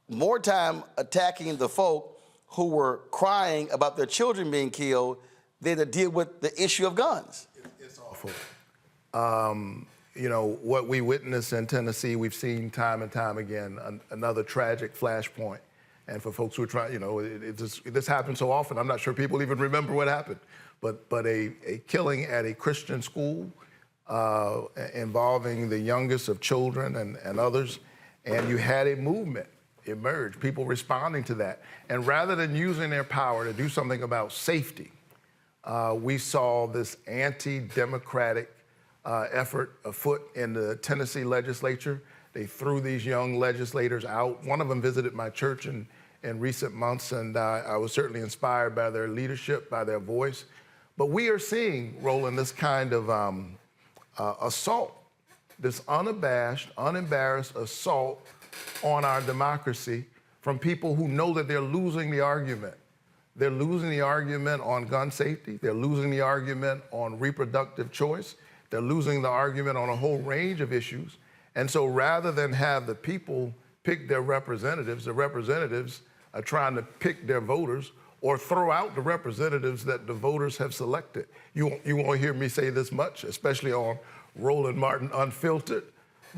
more time attacking the folk who were crying about their children being killed than to deal with the issue of guns. It's awful. You know, what we witnessed in Tennessee, we've seen time and time again, another tragic flashpoint. And for folks who are trying, you know, this happens so often, I'm not sure people even remember what happened. But a killing at a Christian school involving the youngest of children and others, and you had a movement emerge, people responding to that. And rather than using their power to do something about safety, we saw this anti-democratic effort afoot in the Tennessee legislature. They threw these young legislators out. One of them visited my church in recent months, and I was certainly inspired by their leadership, by their voice. But we are seeing, Roland, this kind of assault, this unabashed, unembarrassed assault on our democracy from people who know that they're losing the argument. They're losing the argument on gun safety. They're losing the argument on reproductive choice. They're losing the argument on a whole range of issues. And so rather than have the people pick their representatives, the representatives are trying to pick their voters or throw out the representatives that the voters have selected. You won't hear me say this much, especially on Roland Martin Unfiltered,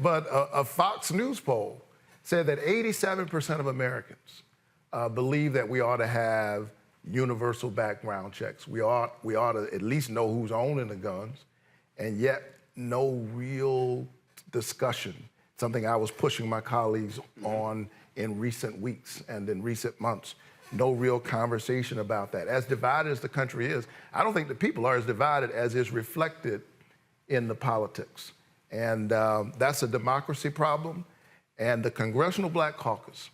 but a Fox News poll said that 87% of Americans believe that we ought to have universal background checks. We ought to at least know who's owning the guns, and yet no real discussion, something I was pushing my colleagues on in recent weeks and in recent months. No real conversation about that. As divided as the country is, I don't think the people are as divided as is reflected in the politics. And that's a democracy problem. And the Congressional Black Caucus,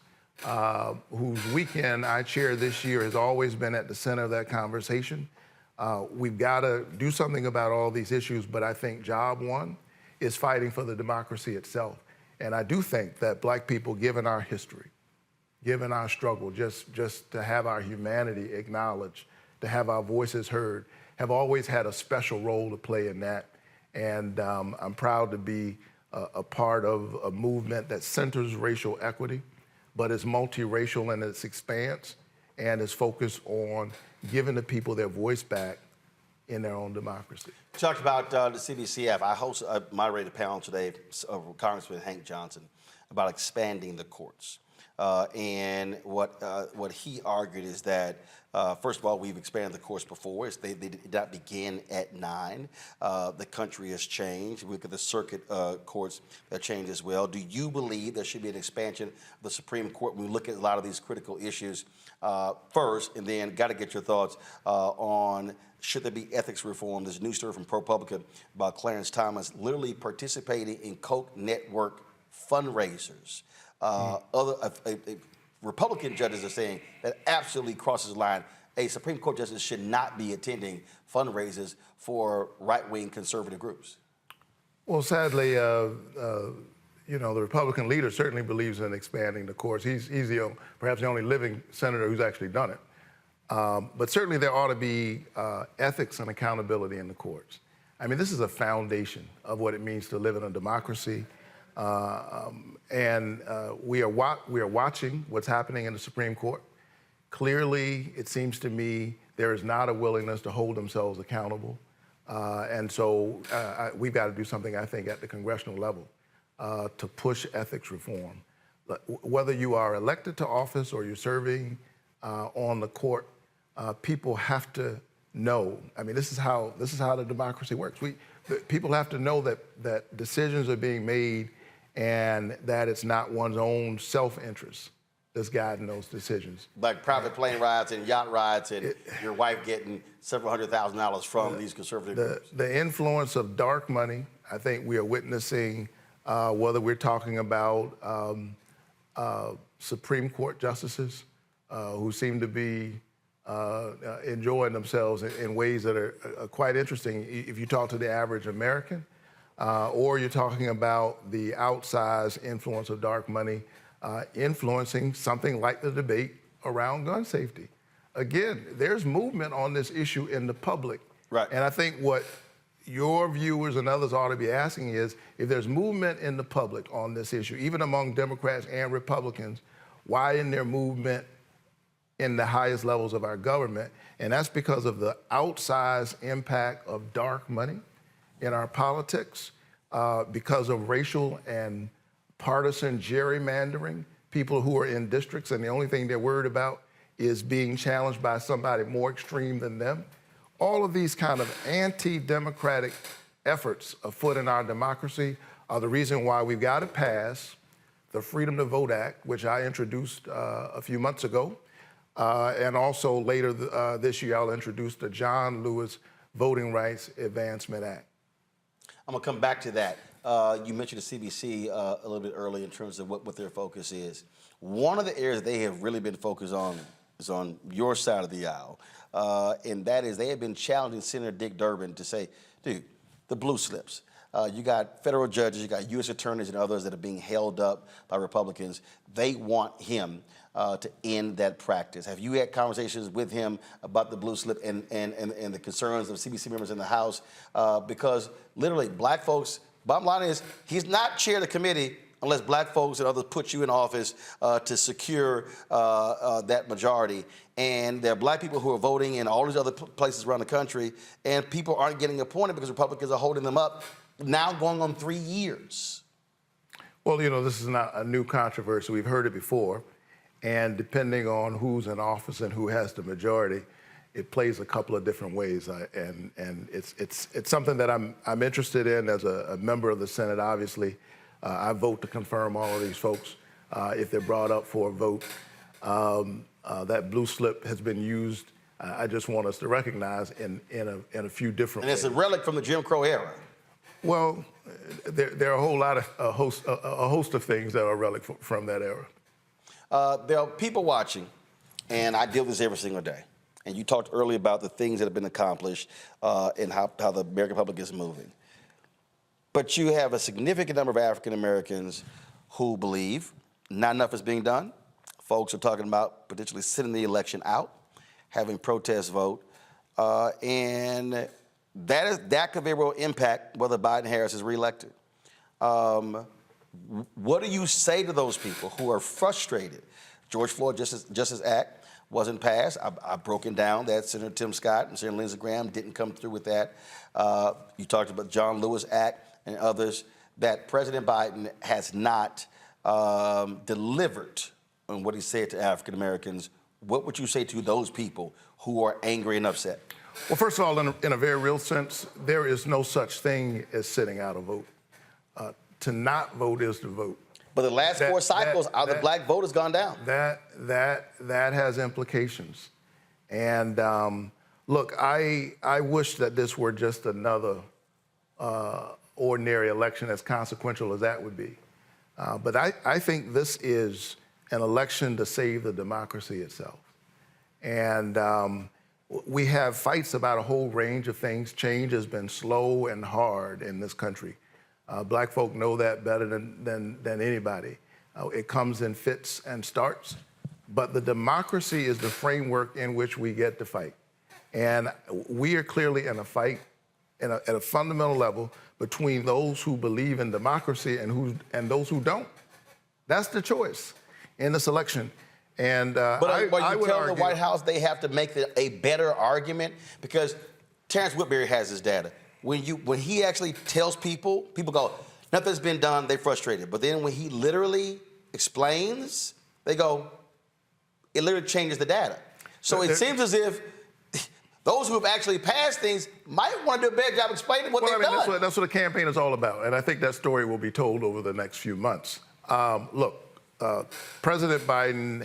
whose weekend I chair this year, has always been at the center of that conversation. We've got to do something about all these issues, but I think job one is fighting for the democracy itself. And I do think that Black people, given our history, given our struggle, just to have our humanity acknowledged, to have our voices heard, have always had a special role to play in that. And I'm proud to be a part of a movement that centers racial equity, but is multiracial in its expanse and is focused on giving the people their voice back in their own democracy. You talked about the CBCF. I moderated a panel today with Congressman Hank Johnson about expanding the courts. And what he argued is that, first of all, we've expanded the courts before. They did not begin at 9. The country has changed. We look at the circuit courts that changed as well. Do you believe there should be an expansion of the Supreme Court when we look at a lot of these critical issues first? And then got to get your thoughts on should there be ethics reform? There's a new story from ProPublica about Clarence Thomas literally participating in Coke Network fundraisers. Republican judges are saying that absolutely crosses the line. A Supreme Court justice should not be attending fundraisers for right-wing conservative groups. Well, sadly, the Republican leader certainly believes in expanding the courts. He's perhaps the only living senator who's actually done it. But certainly there ought to be ethics and accountability in the courts. I mean, this is a foundation of what it means to live in a democracy. We are watching what's happening in the Supreme Court. Clearly, it seems to me there is not a willingness to hold themselves accountable. And so we've got to do something, I think, at the congressional level to push ethics reform. Whether you are elected to office or you're serving on the court, people have to know. I mean, this is how the democracy works. People have to know that decisions are being made and that it's not one's own self-interest that's guiding those decisions. Like private plane rides and yacht rides and your wife getting several $100,000 from these conservative groups. The influence of dark money, I think we are witnessing, whether we're talking about Supreme Court justices who seem to be enjoying themselves in ways that are quite interesting if you talk to the average American, or you're talking about the outsized influence of dark money influencing something like the debate around gun safety. Again, there's movement on this issue in the public. Right. And I think what your viewers and others ought to be asking is, if there's movement in the public on this issue, even among Democrats and Republicans, why isn't there movement in the highest levels of our government? And that's because of the outsized impact of dark money in our politics, because of racial and partisan gerrymandering, people who are in districts and the only thing they're worried about is being challenged by somebody more extreme than them. All of these kind of anti-democratic efforts afoot in our democracy are the reason why we've got to pass the Freedom to Vote Act, which I introduced a few months ago. And also later this year, I'll introduce the John Lewis Voting Rights Advancement Act. I'm gonna come back to that. You mentioned the CBC a little bit earlier in terms of what their focus is. One of the areas they have really been focused on is on your side of the aisle, and that is they have been challenging Senator Dick Durbin to say, dude, the blue slips. You got federal judges, you got U.S. attorneys and others that are being held up by Republicans. They want him to end that practice. Have you had conversations with him about the blue slip and the concerns of CBC members in the House? Because literally, black folks, bottom line is, he's not chair of the committee unless black folks and others put you in office to secure that majority. And there are black people who are voting in all these other places around the country, and people aren't getting appointed because Republicans are holding them up, now going on 3 years. Well, this is not a new controversy. We've heard it before. And depending on who's in office and who has the majority, it plays a couple of different ways. And it's something that I'm interested in as a member of the Senate. Obviously, I vote to confirm all of these folks if they're brought up for a vote. That blue slip has been used. I just want us to recognize in a few different ways. And it's a relic from the Jim Crow era. Well, there are a host of things that are a relic from that era. There are people watching, and I deal with this every single day. And you talked earlier about the things that have been accomplished and how the American public is moving. But you have a significant number of African Americans who believe not enough is being done. Folks are talking about potentially sitting the election out, having protest vote, and that could very well impact whether Biden-Harris is reelected. What do you say to those people who are frustrated? George Floyd Justice Act wasn't passed. I've broken down that Senator Tim Scott and Senator Lindsey Graham didn't come through with that. You talked about John Lewis Act and others, that President Biden has not delivered on what he said to African Americans, what would you say to those people who are angry and upset? Well, first of all, in a very real sense, there is no such thing as sitting out a vote. To not vote is to vote. But the last four cycles, the black vote has gone down. That has implications. And look, I wish that this were just another ordinary election, as consequential as that would be. But I think this is an election to save the democracy itself. And we have fights about a whole range of things. Change has been slow and hard in this country. Black folk know that better than anybody. It comes in fits and starts, but the democracy is the framework in which we get to fight. And we are clearly in a fight at a fundamental level between those who believe in democracy and those who don't. That's the choice in this election. And but you tell the White House they have to make a better argument, because Terrence Whitberry has his data. When he actually tells people go, nothing's been done, they're frustrated. But then when he literally explains, they go, it literally changes the data. So it seems as if those who have actually passed things might want to do a better job explaining what they've done. That's what a campaign is all about. And I think that story will be told over the next few months. Look, President Biden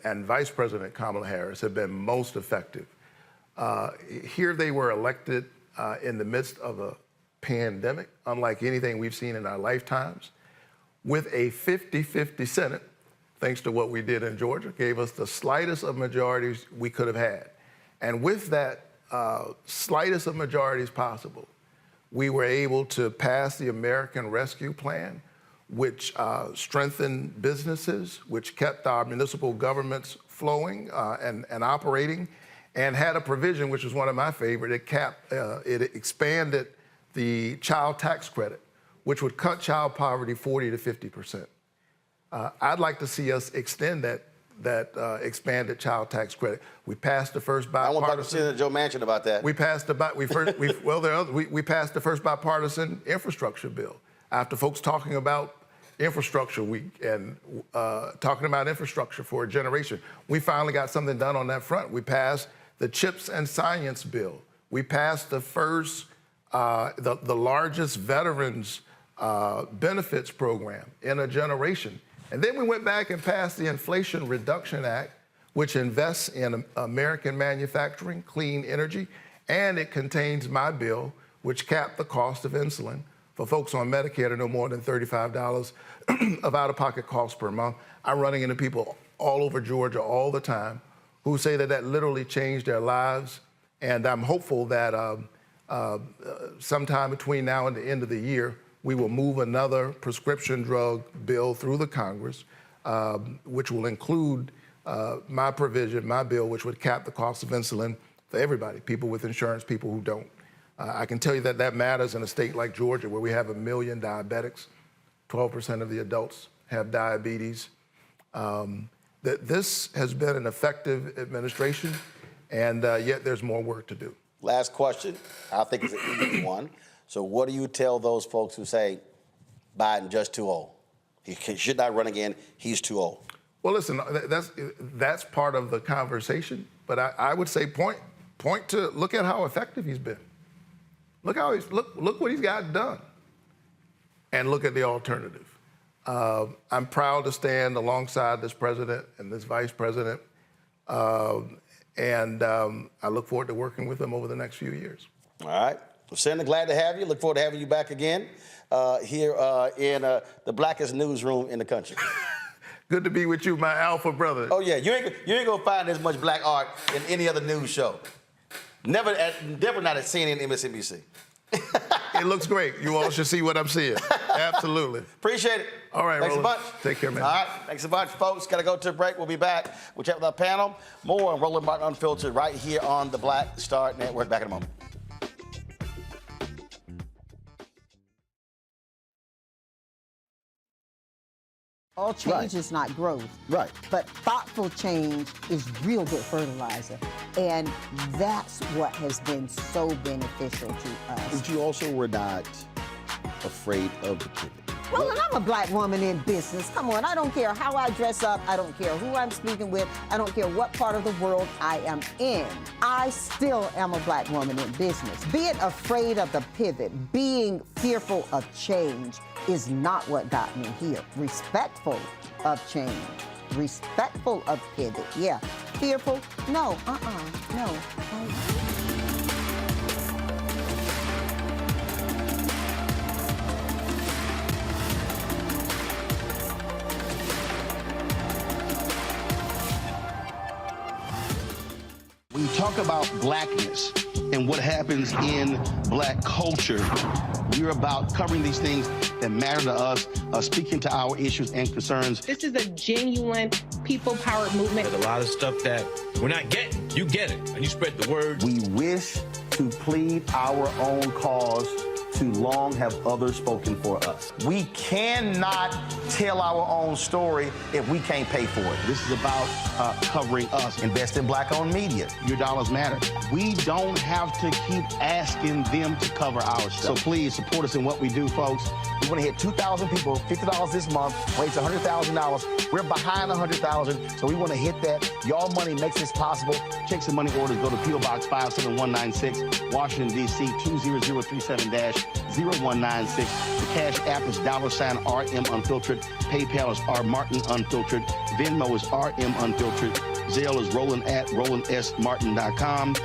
and Vice President Kamala Harris have been most effective. Here they were elected in the midst of a pandemic, unlike anything we've seen in our lifetimes, with a 50-50 Senate, thanks to what we did in Georgia, gave us the slightest of majorities we could have had. And with that slightest of majorities possible, we were able to pass the American Rescue Plan, which strengthened businesses, which kept our municipal governments flowing and operating, and had a provision, which was one of my favorite. It expanded the child tax credit, which would cut child poverty 40 to 50%. I'd like to see us extend that expanded child tax credit. We passed the first bipartisan. I want to talk to Senator Joe Manchin about that. We passed we passed the first bipartisan infrastructure bill. After folks talking about infrastructure week and talking about infrastructure for a generation, we finally got something done on that front. We passed the CHIPS and Science bill. We passed the first, the largest veterans benefits program in a generation. And then we went back and passed the Inflation Reduction Act, which invests in American manufacturing, clean energy, and it contains my bill, which capped the cost of insulin for folks on Medicare to no more than $35 of out-of-pocket costs per month. I'm running into people all over Georgia all the time who say that literally changed their lives. And I'm hopeful that sometime between now and the end of the year, we will move another prescription drug bill through the Congress, which will include my provision, my bill, which would cap the cost of insulin for everybody, people with insurance, people who don't. I can tell you that matters in a state like Georgia, where we have 1 million diabetics. 12% of the adults have diabetes. That this has been an effective administration, and yet there's more work to do. Last question. I think it's an easy one. So what do you tell those folks who say Biden just too old? He should not run again. He's too old. Well, listen, that's part of the conversation. But I would say point to look at how effective he's been. Look what he's got done, and look at the alternative. I'm proud to stand alongside this president and this vice president, and I look forward to working with them over the next few years. All right. Well, Senator, glad to have you. Look forward to having you back again here in the blackest newsroom in the country. Good to be with you, my alpha brother. Oh, yeah. You ain't gonna find as much black art in any other news show. Never not at CNN, MSNBC. It looks great. You all should see what I'm seeing. Absolutely. Appreciate it. All right, Thanks Roland. a bunch. Take care, man. All right. Thanks a bunch, folks. Got to go to a break. We'll be back. We'll chat with our panel. More on Roland Martin Unfiltered right here on the Black Star Network. Back in a moment. All change is not growth. Right. But thoughtful change is real good fertilizer. And that's what has been so beneficial to us. But you also were not afraid of the pivot. Roland, I'm a black woman in business. Come on, I don't care how I dress up. I don't care who I'm speaking with. I don't care what part of the world I am in. I still am a black woman in business. Being afraid of the pivot, being fearful of change is not what got me here. Respectful of change. Respectful of pivot, yeah. Fearful? No, no. When you talk about blackness and what happens in black culture, we're about covering these things that matter to us, speaking to our issues and concerns. This is a genuine people-powered movement. There's a lot of stuff that we're not getting. You get it, and you spread the word. We wish to plead our own cause. Too long have others spoken for us. We cannot tell our own story if we can't pay for it. This is about covering us. Invest in black-owned media. Your dollars matter. We don't have to keep asking them to cover our stuff. So please support us in what we do, folks. We want to hit 2,000 people, $50 this month, raise $100,000. We're behind 100,000, so we want to hit that. Y'all money makes this possible. Checks and money orders go to P.O. Box 57196, Washington, D.C. 20037-0196. The Cash App is $RM Unfiltered. PayPal is R Martin Unfiltered. Venmo is RM Unfiltered. Zelle is Roland at RolandSMartin.com.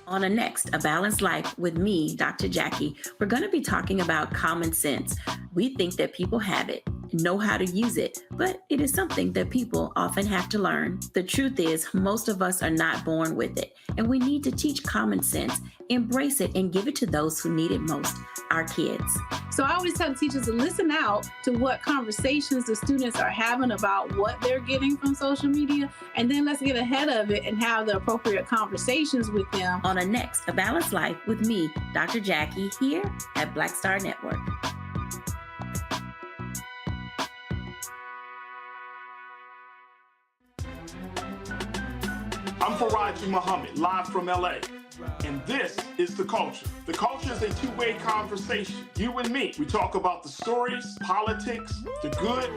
On a next, A Balanced Life with me, Dr. Jackie, we're going to be talking about common sense. We think that people have it, know how to use it, but it is something that people often have to learn. The truth is, most of us are not born with it, and we need to teach common sense, embrace it, and give it to those who need it most, our kids. So I always tell the teachers to listen out to what conversations the students are having about what they're getting from social media, and then let's get ahead of it and have the appropriate conversations with them. On a next, A Balanced Life with me, Dr. Jackie, here at Black Star Network. I'm Faraji Muhammad, live from LA. And this is The Culture. The Culture is a two-way conversation. You and me. We talk about the stories, politics, the good,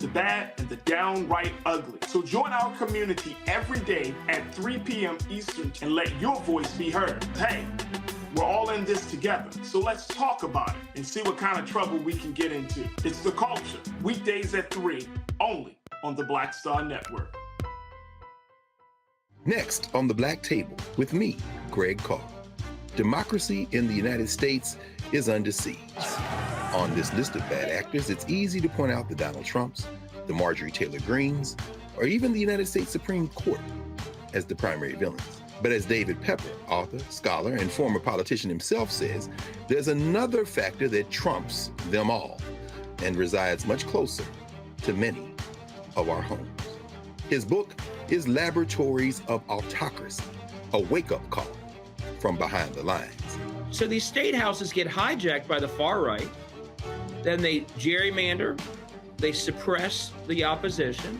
the bad, and the downright ugly. So join our community every day at 3 p.m. Eastern and let your voice be heard. Hey, we're all in this together. So let's talk about it and see what kind of trouble we can get into. It's The Culture, weekdays at 3, only on the Black Star Network. Next on the Black Table with me, Greg Carr. Democracy in the United States is under siege. On this list of bad actors, it's easy to point out the Donald Trumps, the Marjorie Taylor Greens, or even the United States Supreme Court as the primary villains. But as David Pepper, author, scholar, and former politician himself says, there's another factor that trumps them all and resides much closer to many of our homes. His book is Laboratories of Autocracy, a wake-up call from behind the lines. So these state houses get hijacked by the far right, then they gerrymander, they suppress the opposition,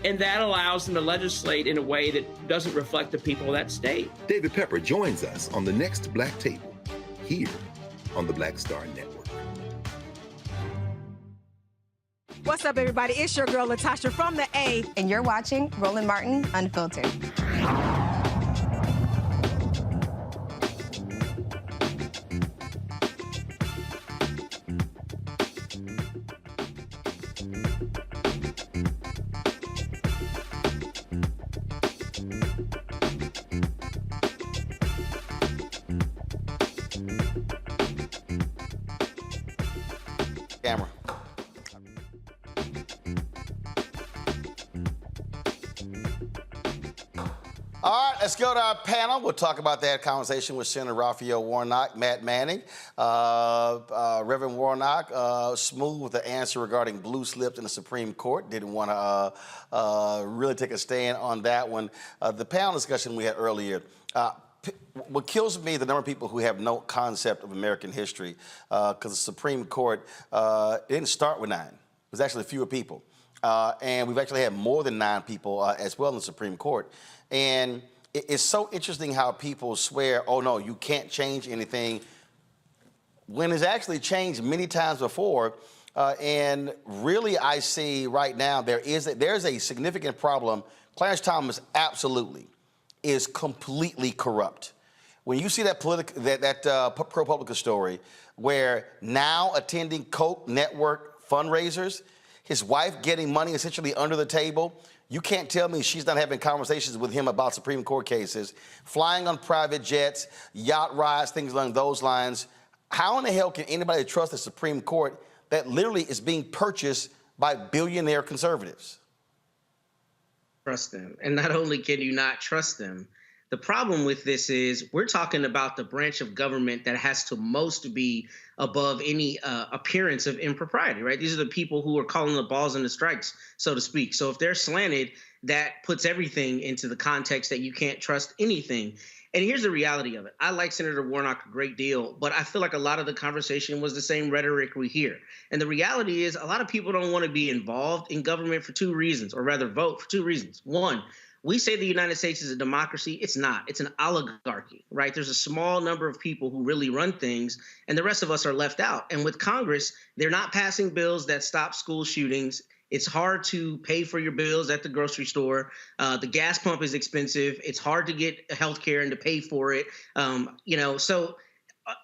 and that allows them to legislate in a way that doesn't reflect the people of that state. David Pepper joins us on the next Black Table, here on the Black Star Network. What's up, everybody? It's your girl, Latasha from the A. And you're watching Roland Martin Unfiltered. Camera. All right, let's go to our panel. We'll talk about that conversation with Senator Raphael Warnock, Matt Manning. Reverend Warnock, smooth with the answer regarding blue slips in the Supreme Court. Didn't want to really take a stand on that one. The panel discussion we had earlier, what kills me, the number of people who have no concept of American history, because the Supreme Court, it didn't start with 9. It was actually fewer people. And we've actually had more than 9 people as well in the Supreme Court. And it's so interesting how people swear, oh no, you can't change anything. when it's actually changed many times before. And really, I see right now there's a significant problem. Clarence Thomas absolutely is completely corrupt. When you see that ProPublica story where now attending Coke Network fundraisers, his wife getting money essentially under the table, you can't tell me she's not having conversations with him about Supreme Court cases, flying on private jets, yacht rides, things along those lines. How in the hell can anybody trust the Supreme Court that literally is being purchased by billionaire conservatives? Trust them. And not only can you not trust them, the problem with this is we're talking about the branch of government that has to most be above any appearance of impropriety, right? These are the people who are calling the balls and the strikes, so to speak. So if they're slanted, that puts everything into the context that you can't trust anything. And here's the reality of it. I like Senator Warnock a great deal, but I feel like a lot of the conversation was the same rhetoric we hear. And the reality is a lot of people don't want to be involved in government for two reasons, or rather vote for two reasons. One, we say the United States is a democracy. It's not. It's an oligarchy, right? There's a small number of people who really run things, and the rest of us are left out. And with Congress, they're not passing bills that stop school shootings. It's hard to pay for your bills at the grocery store. The gas pump is expensive. It's hard to get health care and to pay for it. So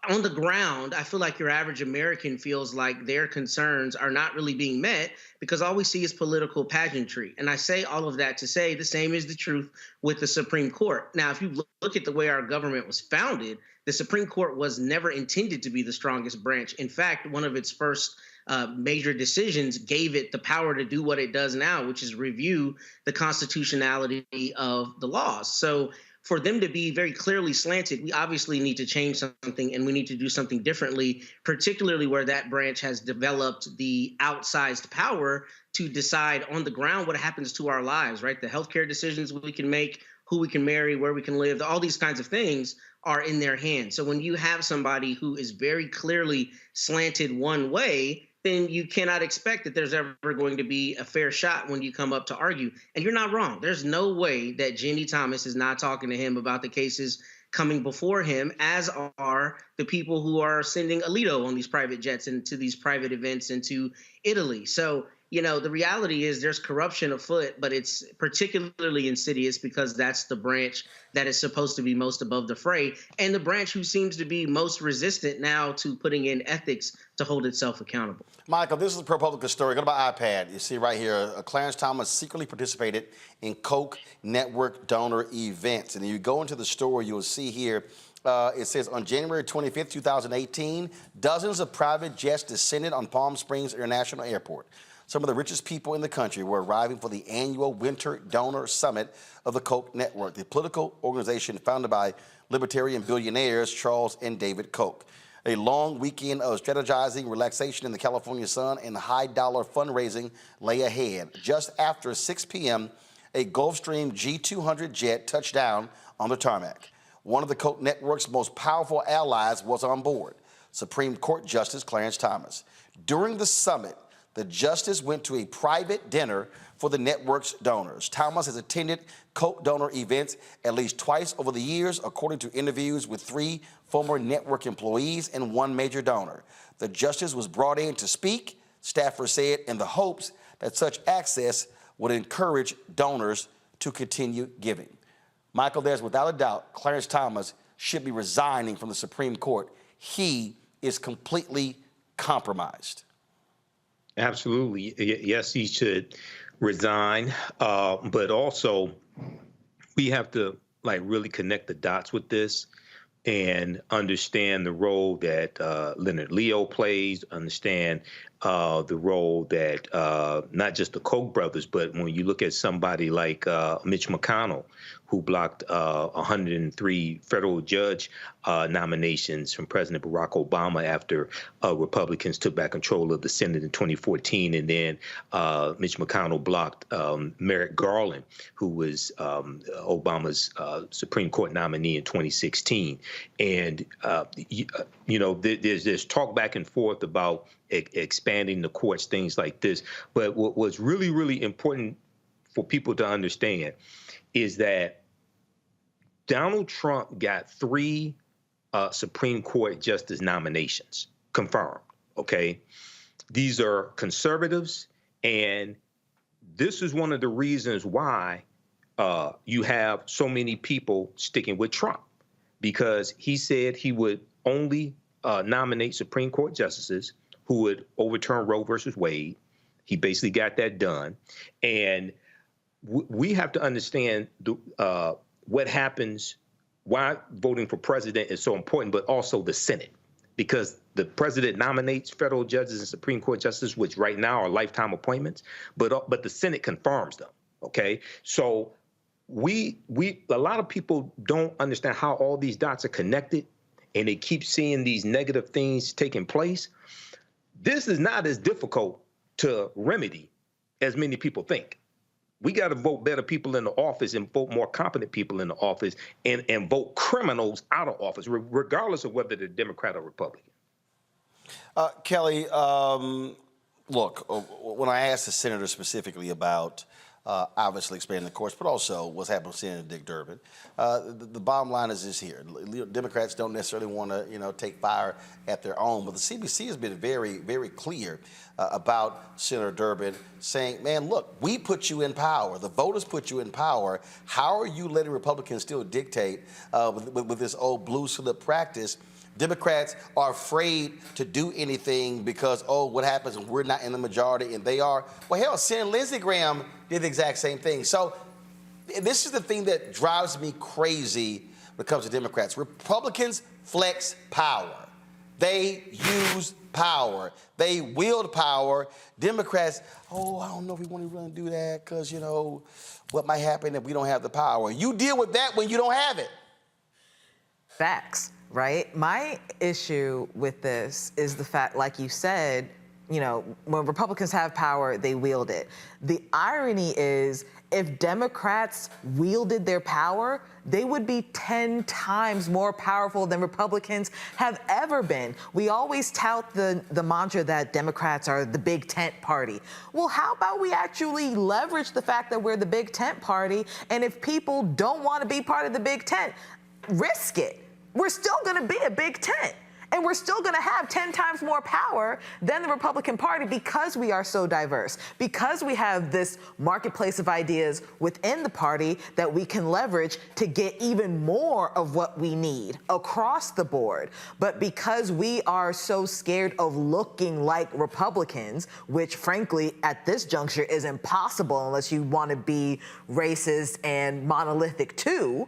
on the ground, I feel like your average American feels like their concerns are not really being met because all we see is political pageantry. And I say all of that to say the same is the truth with the Supreme Court. Now, if you look at the way our government was founded, the Supreme Court was never intended to be the strongest branch. In fact, one of its first major decisions gave it the power to do what it does now, which is review the constitutionality of the laws. So for them to be very clearly slanted, we obviously need to change something, and we need to do something differently, particularly where that branch has developed the outsized power to decide on the ground what happens to our lives, right? The healthcare decisions we can make, who we can marry, where we can live, all these kinds of things are in their hands. So when you have somebody who is very clearly slanted one way, then you cannot expect that there's ever going to be a fair shot when you come up to argue. And you're not wrong. There's no way that Ginny Thomas is not talking to him about the cases coming before him, as are the people who are sending Alito on these private jets and to these private events into Italy. So, the reality is there's corruption afoot, but it's particularly insidious because that's the branch that is supposed to be most above the fray, and the branch who seems to be most resistant now to putting in ethics to hold itself accountable. Michael, this is a ProPublica story. Go to my iPad. You see right here, Clarence Thomas secretly participated in Coke Network donor events. And you go into the story, you'll see here, it says on January 25th, 2018, dozens of private jets descended on Palm Springs International Airport. Some of the richest people in the country were arriving for the annual Winter Donor Summit of the Koch Network, the political organization founded by libertarian billionaires Charles and David Koch. A long weekend of strategizing, relaxation in the California sun, and high-dollar fundraising lay ahead. Just after 6 p.m., a Gulfstream G200 jet touched down on the tarmac. One of the Koch Network's most powerful allies was on board, Supreme Court Justice Clarence Thomas. During the summit, the justice went to a private dinner for the network's donors. Thomas has attended Koch donor events at least twice over the years, according to interviews with 3 former network employees and 1 major donor. The justice was brought in to speak, staffers said, in the hopes that such access would encourage donors to continue giving. Michael, there's without a doubt Clarence Thomas should be resigning from the Supreme Court. He is completely compromised. Absolutely. Yes, he should resign. But also, we have to really connect the dots with this and understand the role that Leonard Leo plays, understand the role that not just the Koch brothers, but when you look at somebody like Mitch McConnell, who blocked 103 federal judge nominations from President Barack Obama after Republicans took back control of the Senate in 2014. And then Mitch McConnell blocked Merrick Garland, who was Obama's Supreme Court nominee in 2016. And, there's talk back and forth about expanding the courts, things like this. But what was really, really important for people to understand is that Donald Trump got 3 Supreme Court justice nominations. confirmed, okay? These are conservatives, and this is one of the reasons why you have so many people sticking with Trump, because he said he would only nominate Supreme Court justices who would overturn Roe versus Wade. He basically got that done. And we have to understand what happens, why voting for president is so important, but also the Senate, because the president nominates federal judges and Supreme Court justices, which right now are lifetime appointments, but the Senate confirms them, okay? So a lot of people don't understand how all these dots are connected, and they keep seeing these negative things taking place. This is not as difficult to remedy as many people think. We got to vote better people in the office and vote more competent people in the office and vote criminals out of office, regardless of whether they're Democrat or Republican. Kelly, look, when I asked the senator specifically about obviously expanding the courts, but also what's happening with Senator Dick Durbin, the bottom line is this here. Democrats don't necessarily want to, take fire at their own, but the CBC has been very, very clear about Senator Durbin, saying, man, look, we put you in power. The voters put you in power. How are you letting Republicans still dictate with this old blue slip practice? Democrats are afraid to do anything because, what happens when we're not in the majority and they are? Well, hell, Senator Lindsey Graham did the exact same thing. So this is the thing that drives me crazy when it comes to Democrats. Republicans flex power. They use power. They wield power. Democrats, I don't know if we want to really do that because, what might happen if we don't have the power? You deal with that when you don't have it. Facts, right? My issue with this is the fact, like you said, when Republicans have power, they wield it. The irony is, if Democrats wielded their power, they would be 10 times more powerful than Republicans have ever been. We always tout the mantra that Democrats are the big tent party. Well, how about we actually leverage the fact that we're the big tent party, and if people don't want to be part of the big tent, risk it. We're still going to be a big tent. And we're still going to have 10 times more power than the Republican Party because we are so diverse, because we have this marketplace of ideas within the party that we can leverage to get even more of what we need across the board. But because we are so scared of looking like Republicans, which frankly at this juncture is impossible unless you want to be racist and monolithic too,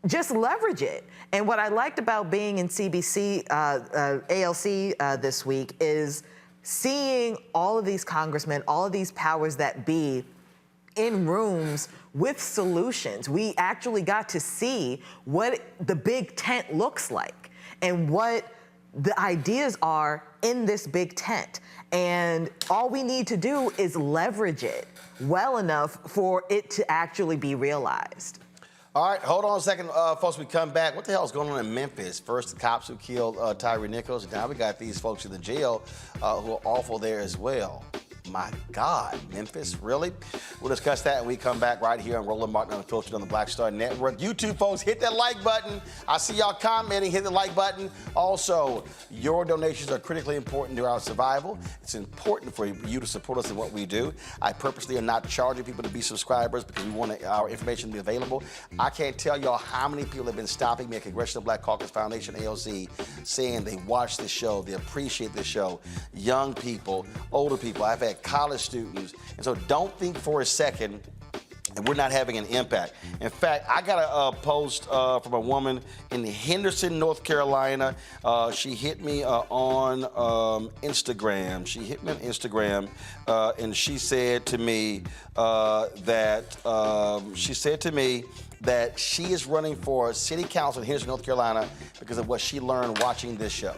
just leverage it. And what I liked about being in CBC, ALC this week is seeing all of these congressmen, all of these powers that be in rooms with solutions. We actually got to see what the big tent looks like and what the ideas are in this big tent. And all we need to do is leverage it well enough for it to actually be realized. All right, hold on a second, folks. We come back. What the hell is going on in Memphis? First, the cops who killed Tyre Nichols. Now we got these folks in the jail who are awful there as well. My God, Memphis, really? We'll discuss that when we come back right here on Roland Martin Unfiltered on the Black Star Network. You two folks, hit that like button. I see y'all commenting. Hit the like button. Also, your donations are critically important to our survival. It's important for you to support us in what we do. I purposely am not charging people to be subscribers because we want our information to be available. I can't tell y'all how many people have been stopping me at Congressional Black Caucus Foundation, ALC, saying they watch the show, they appreciate the show. Young people, older people. I've had college students. And so don't think for a second that we're not having an impact. In fact, I got a post from a woman in Henderson, North Carolina. She hit me on Instagram. And she said to me that she is running for city council in Henderson, North Carolina because of what she learned watching this show.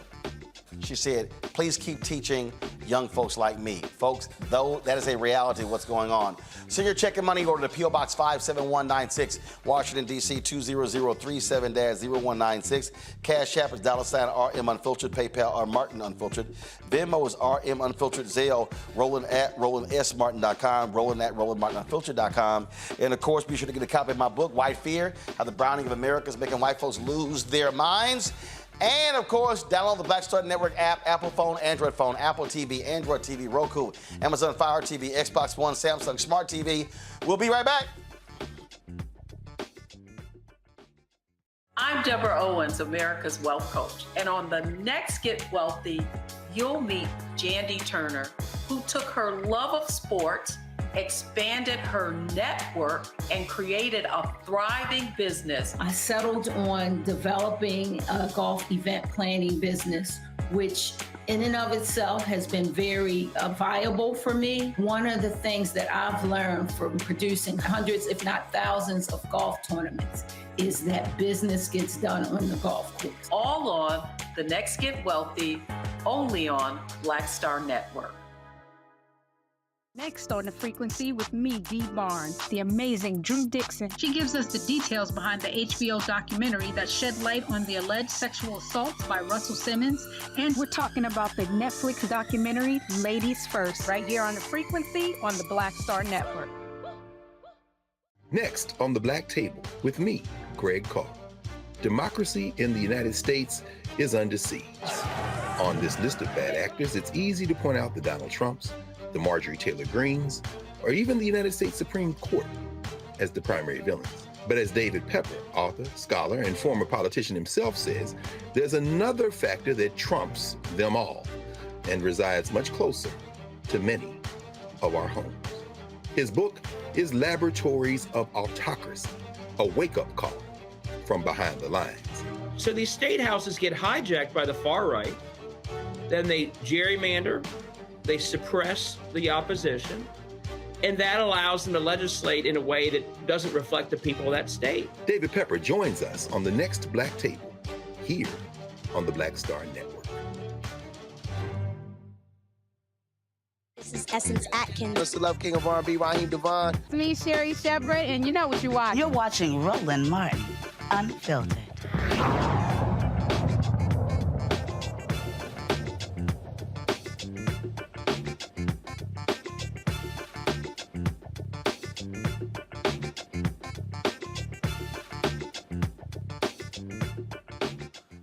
She said, please keep teaching young folks like me. Folks, though that is a reality of what's going on. Send your check and money order to P.O. Box 57196, Washington, D.C. 20037-0196. Cash App is $RM Unfiltered. PayPal are Martin Unfiltered. Venmo is RM Unfiltered. Zelle, Roland at RolandSMartin.com. Roland at RolandMartinUnfiltered.com. And of course, be sure to get a copy of my book, White Fear, How the Browning of America is Making White Folks Lose Their Minds. And, of course, download the Black Star Network app, Apple phone, Android phone, Apple TV, Android TV, Roku, Amazon Fire TV, Xbox One, Samsung Smart TV. We'll be right back. I'm Deborah Owens, America's Wealth Coach. And on the next Get Wealthy, you'll meet Jandy Turner, who took her love of sports, expanded her network, and created a thriving business. I settled on developing a golf event planning business, which in and of itself has been very viable for me. One of the things that I've learned from producing hundreds, if not thousands, of golf tournaments is that business gets done on the golf course. All on The Next Get Wealthy, only on Black Star Network. Next on The Frequency with me, Dee Barnes, the amazing Drew Dixon. She gives us the details behind the HBO documentary that shed light on the alleged sexual assaults by Russell Simmons. And we're talking about the Netflix documentary, Ladies First, right here on The Frequency on the Black Star Network. Next on the Black Table with me, Greg Carr. Democracy in the United States is under siege. On this list of bad actors, it's easy to point out the Donald Trumps, the Marjorie Taylor Greens, or even the United States Supreme Court as the primary villains. But as David Pepper, author, scholar, and former politician himself says, there's another factor that trumps them all and resides much closer to many of our homes. His book is Laboratories of Autocracy, a wake-up call from behind the lines. So these state houses get hijacked by the far right, then they gerrymander, they suppress the opposition, and that allows them to legislate in a way that doesn't reflect the people of that state. David Pepper joins us on the next Black Table, here on the Black Star Network. This is Essence Atkins. It's the Love King of R&B, Raheem Devon. It's me, Sherry Shepherd, and you know what you watch. You're watching Roland Martin, Unfiltered.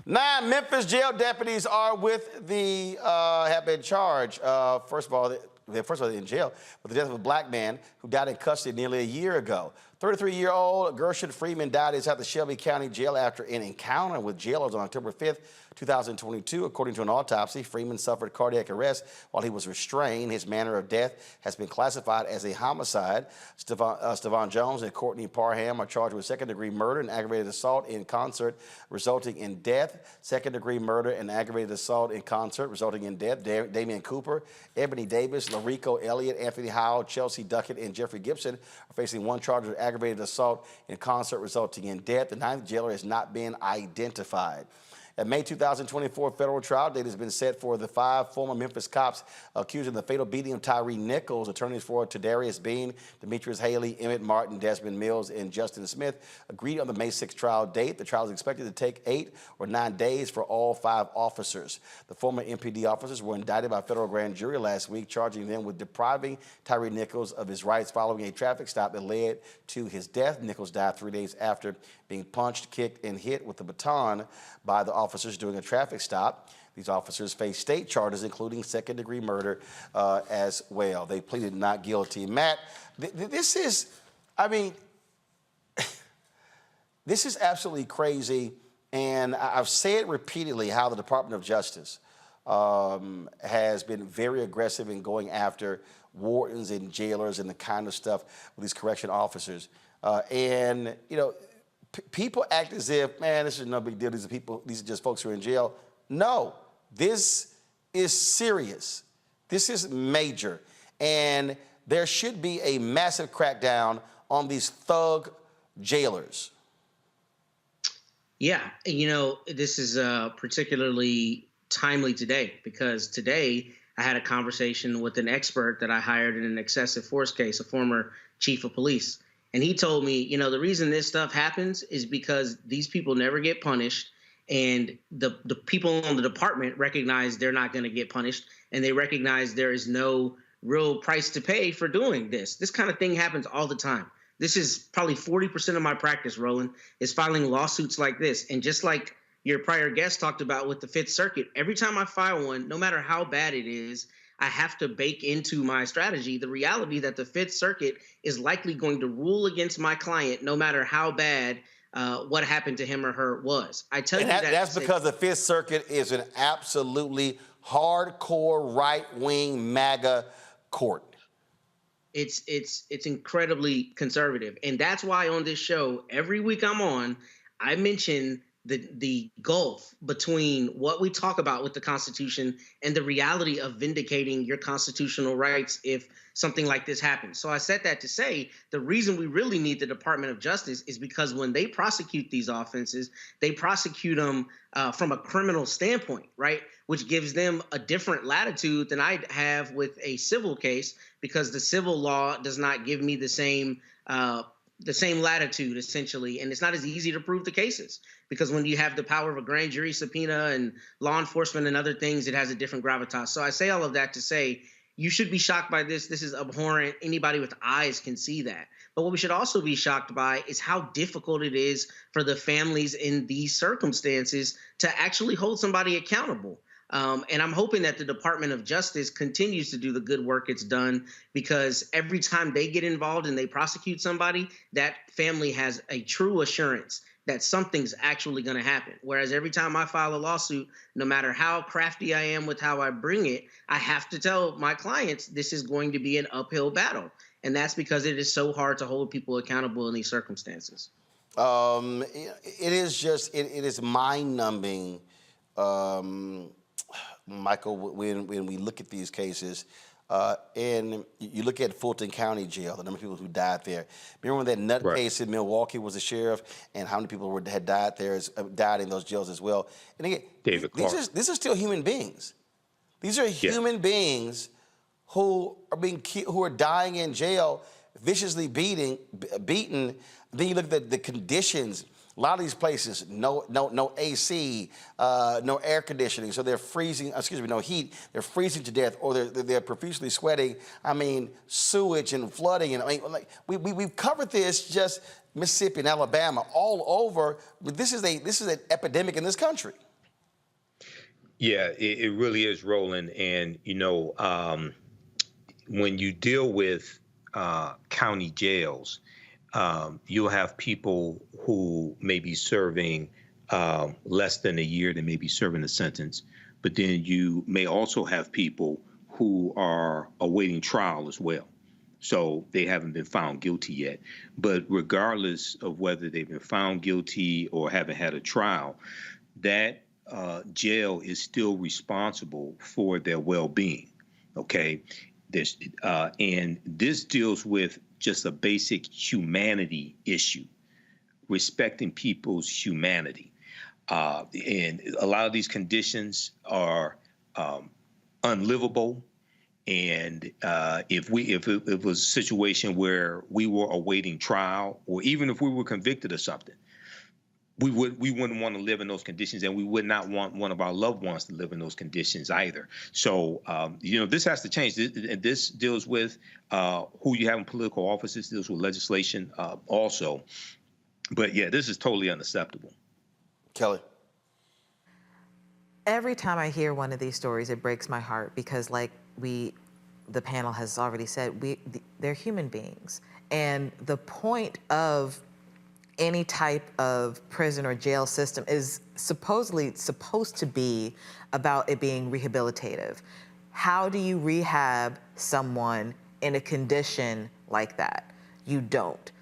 Nine Memphis jail deputies are with the, have been charged. First of all, they're in jail with the death of a black man who died in custody nearly a year ago. 33-year-old Gershon Freeman died inside the Shelby County Jail after an encounter with jailers on October 5th, 2022. According to an autopsy, Freeman suffered cardiac arrest while he was restrained. His manner of death has been classified as a homicide. Stevan Jones and Courtney Parham are charged with second-degree murder and aggravated assault in concert, resulting in death. Second-degree murder and aggravated assault in concert, resulting in death. Damian Cooper, Ebony Davis, Larico Elliott, Anthony Howell, Chelsea Duckett, and Jeffrey Gibson are facing one charge of aggravated assault in concert, resulting in death. The ninth jailer has not been identified. A May 2024 federal trial date has been set for the 5 former Memphis cops accused of the fatal beating of Tyre Nichols. Attorneys for Tadarius Bean, Demetrius Haley, Emmett Martin, Desmond Mills, and Justin Smith agreed on the May 6th trial date. The trial is expected to take 8 or 9 days for all 5 officers. The former MPD officers were indicted by a federal grand jury last week, charging them with depriving Tyre Nichols of his rights following a traffic stop that led to his death. Nichols died 3 days after being punched, kicked, and hit with a baton by the officers during a traffic stop. These officers face state charges, including second-degree murder as well. They pleaded not guilty. Matt, this is, I mean, this is absolutely crazy. And I've said repeatedly how the Department of Justice has been very aggressive in going after wardens and jailers and the kind of stuff with these correction officers. And, you know, people act as if, man, this is no big deal. These are just folks who are in jail. No, this is serious. This is major. And there should be a massive crackdown on these thug jailers. Yeah, you know, this is particularly timely today because today I had a conversation with an expert that I hired in an excessive force case, a former chief of police. And he told me, you know, the reason this stuff happens is because these people never get punished. And the people on the department recognize they're not going to get punished. And they recognize there is no real price to pay for doing this. This kind of thing happens all the time. This is probably 40% of my practice, Roland, is filing lawsuits like this. And just like your prior guest talked about with the Fifth Circuit. Every time I file one, no matter how bad it is, I have to bake into my strategy the reality that the Fifth Circuit is likely going to rule against my client no matter how bad what happened to him or her was. I tell you that's because the Fifth Circuit is an absolutely hardcore right-wing MAGA court. It's incredibly conservative. And that's why on this show, every week I'm on, I mention the gulf between what we talk about with the Constitution and the reality of vindicating your constitutional rights if something like this happens. So I said that to say the reason we really need the Department of Justice is because when they prosecute these offenses, they prosecute them from a criminal standpoint, right? Which gives them a different latitude than I have with a civil case, because the civil law does not give me the same latitude, essentially. And it's not as easy to prove the cases, because when you have the power of a grand jury subpoena and law enforcement and other things, it has a different gravitas. So I say all of that to say, you should be shocked by this. This is abhorrent. Anybody with eyes can see that. But what we should also be shocked by is how difficult it is for the families in these circumstances to actually hold somebody accountable. And I'm hoping that the Department of Justice continues to do the good work it's done, because every time they get involved and they prosecute somebody, that family has a true assurance that something's actually going to happen. Whereas every time I file a lawsuit, no matter how crafty I am with how I bring it, I have to tell my clients this is going to be an uphill battle. And that's because it is so hard to hold people accountable in these circumstances. It is mind-numbing, Michael, when we look at these cases, and you look at Fulton County Jail, the number of people who died there. Remember when that nut case in Milwaukee was the sheriff, and how many people had died there, died in those jails as well. And again, these are still human beings. These are human beings who are dying in jail, viciously beaten. Then you look at the conditions. A lot of these places, no AC, no air conditioning, so they're freezing. No heat. They're freezing to death, or they're profusely sweating. I mean, sewage and flooding, and we've covered this, just Mississippi and Alabama, all over. But this is an epidemic in this country. Yeah, it really is, Roland. And when you deal with county jails, you'll have people who may be serving less than a year, they may be serving a sentence, but then you may also have people who are awaiting trial as well. So they haven't been found guilty yet. But regardless of whether they've been found guilty or haven't had a trial, that jail is still responsible for their well-being, okay? And this deals with just a basic humanity issue, respecting people's humanity. And a lot of these conditions are unlivable. And if it was a situation where we were awaiting trial, or even if we were convicted of something, we wouldn't want to live in those conditions, and we would not want one of our loved ones to live in those conditions either. So, this has to change. This deals with who you have in political offices, deals with legislation also. But yeah, this is totally unacceptable. Kelly. Every time I hear one of these stories, it breaks my heart, because like the panel has already said, they're human beings. And the point of any type of prison or jail system is supposedly supposed to be about it being rehabilitative. How do you rehab someone in a condition like that? You don't.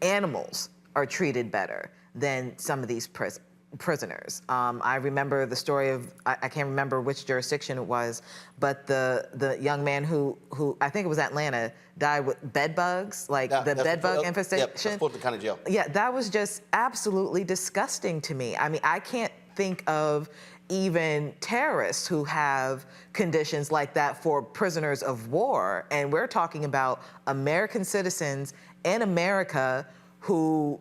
Animals are treated better than some of these prisoners. I remember the story of, I can't remember which jurisdiction it was, but the young man who I think it was Atlanta, died with bed bugs, the bed bug infestation. That's Fulton County Jail. Yeah, that was just absolutely disgusting to me. I mean, I can't think of even terrorists who have conditions like that for prisoners of war. And we're talking about American citizens in America who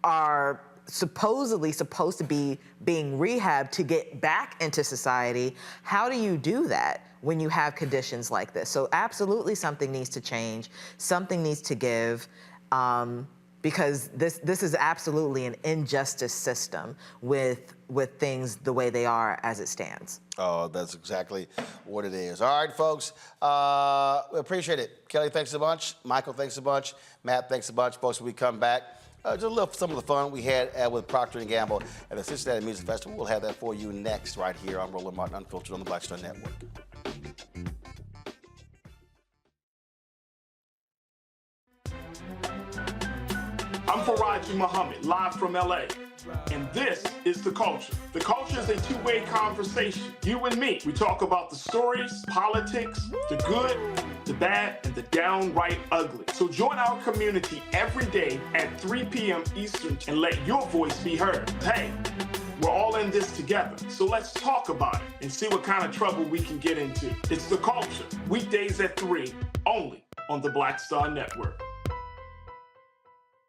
are supposedly supposed to be being rehabbed to get back into society. How do you do that when you have conditions like this? So absolutely something needs to change. Something needs to give. because this is absolutely an injustice system with things the way they are as it stands. Oh, that's exactly what it is. All right, folks, we appreciate it. Kelly, thanks a bunch. Michael, thanks a bunch. Matt, thanks a bunch. Folks, when we come back, just a little some of the fun we had with Procter & Gamble at the Cincinnati Music Festival. We'll have that for you next right here on Roland Martin Unfiltered on the Black Star Network. I'm Faraji Muhammad, live from LA. And this is The Culture. The Culture is a two-way conversation. You and me. We talk about the stories, politics, the good, the bad, and the downright ugly. So join our community every day at 3 p.m. Eastern and let your voice be heard. Hey, we're all in this together. So let's talk about it and see what kind of trouble we can get into. It's The Culture, weekdays at 3, only on the Black Star Network.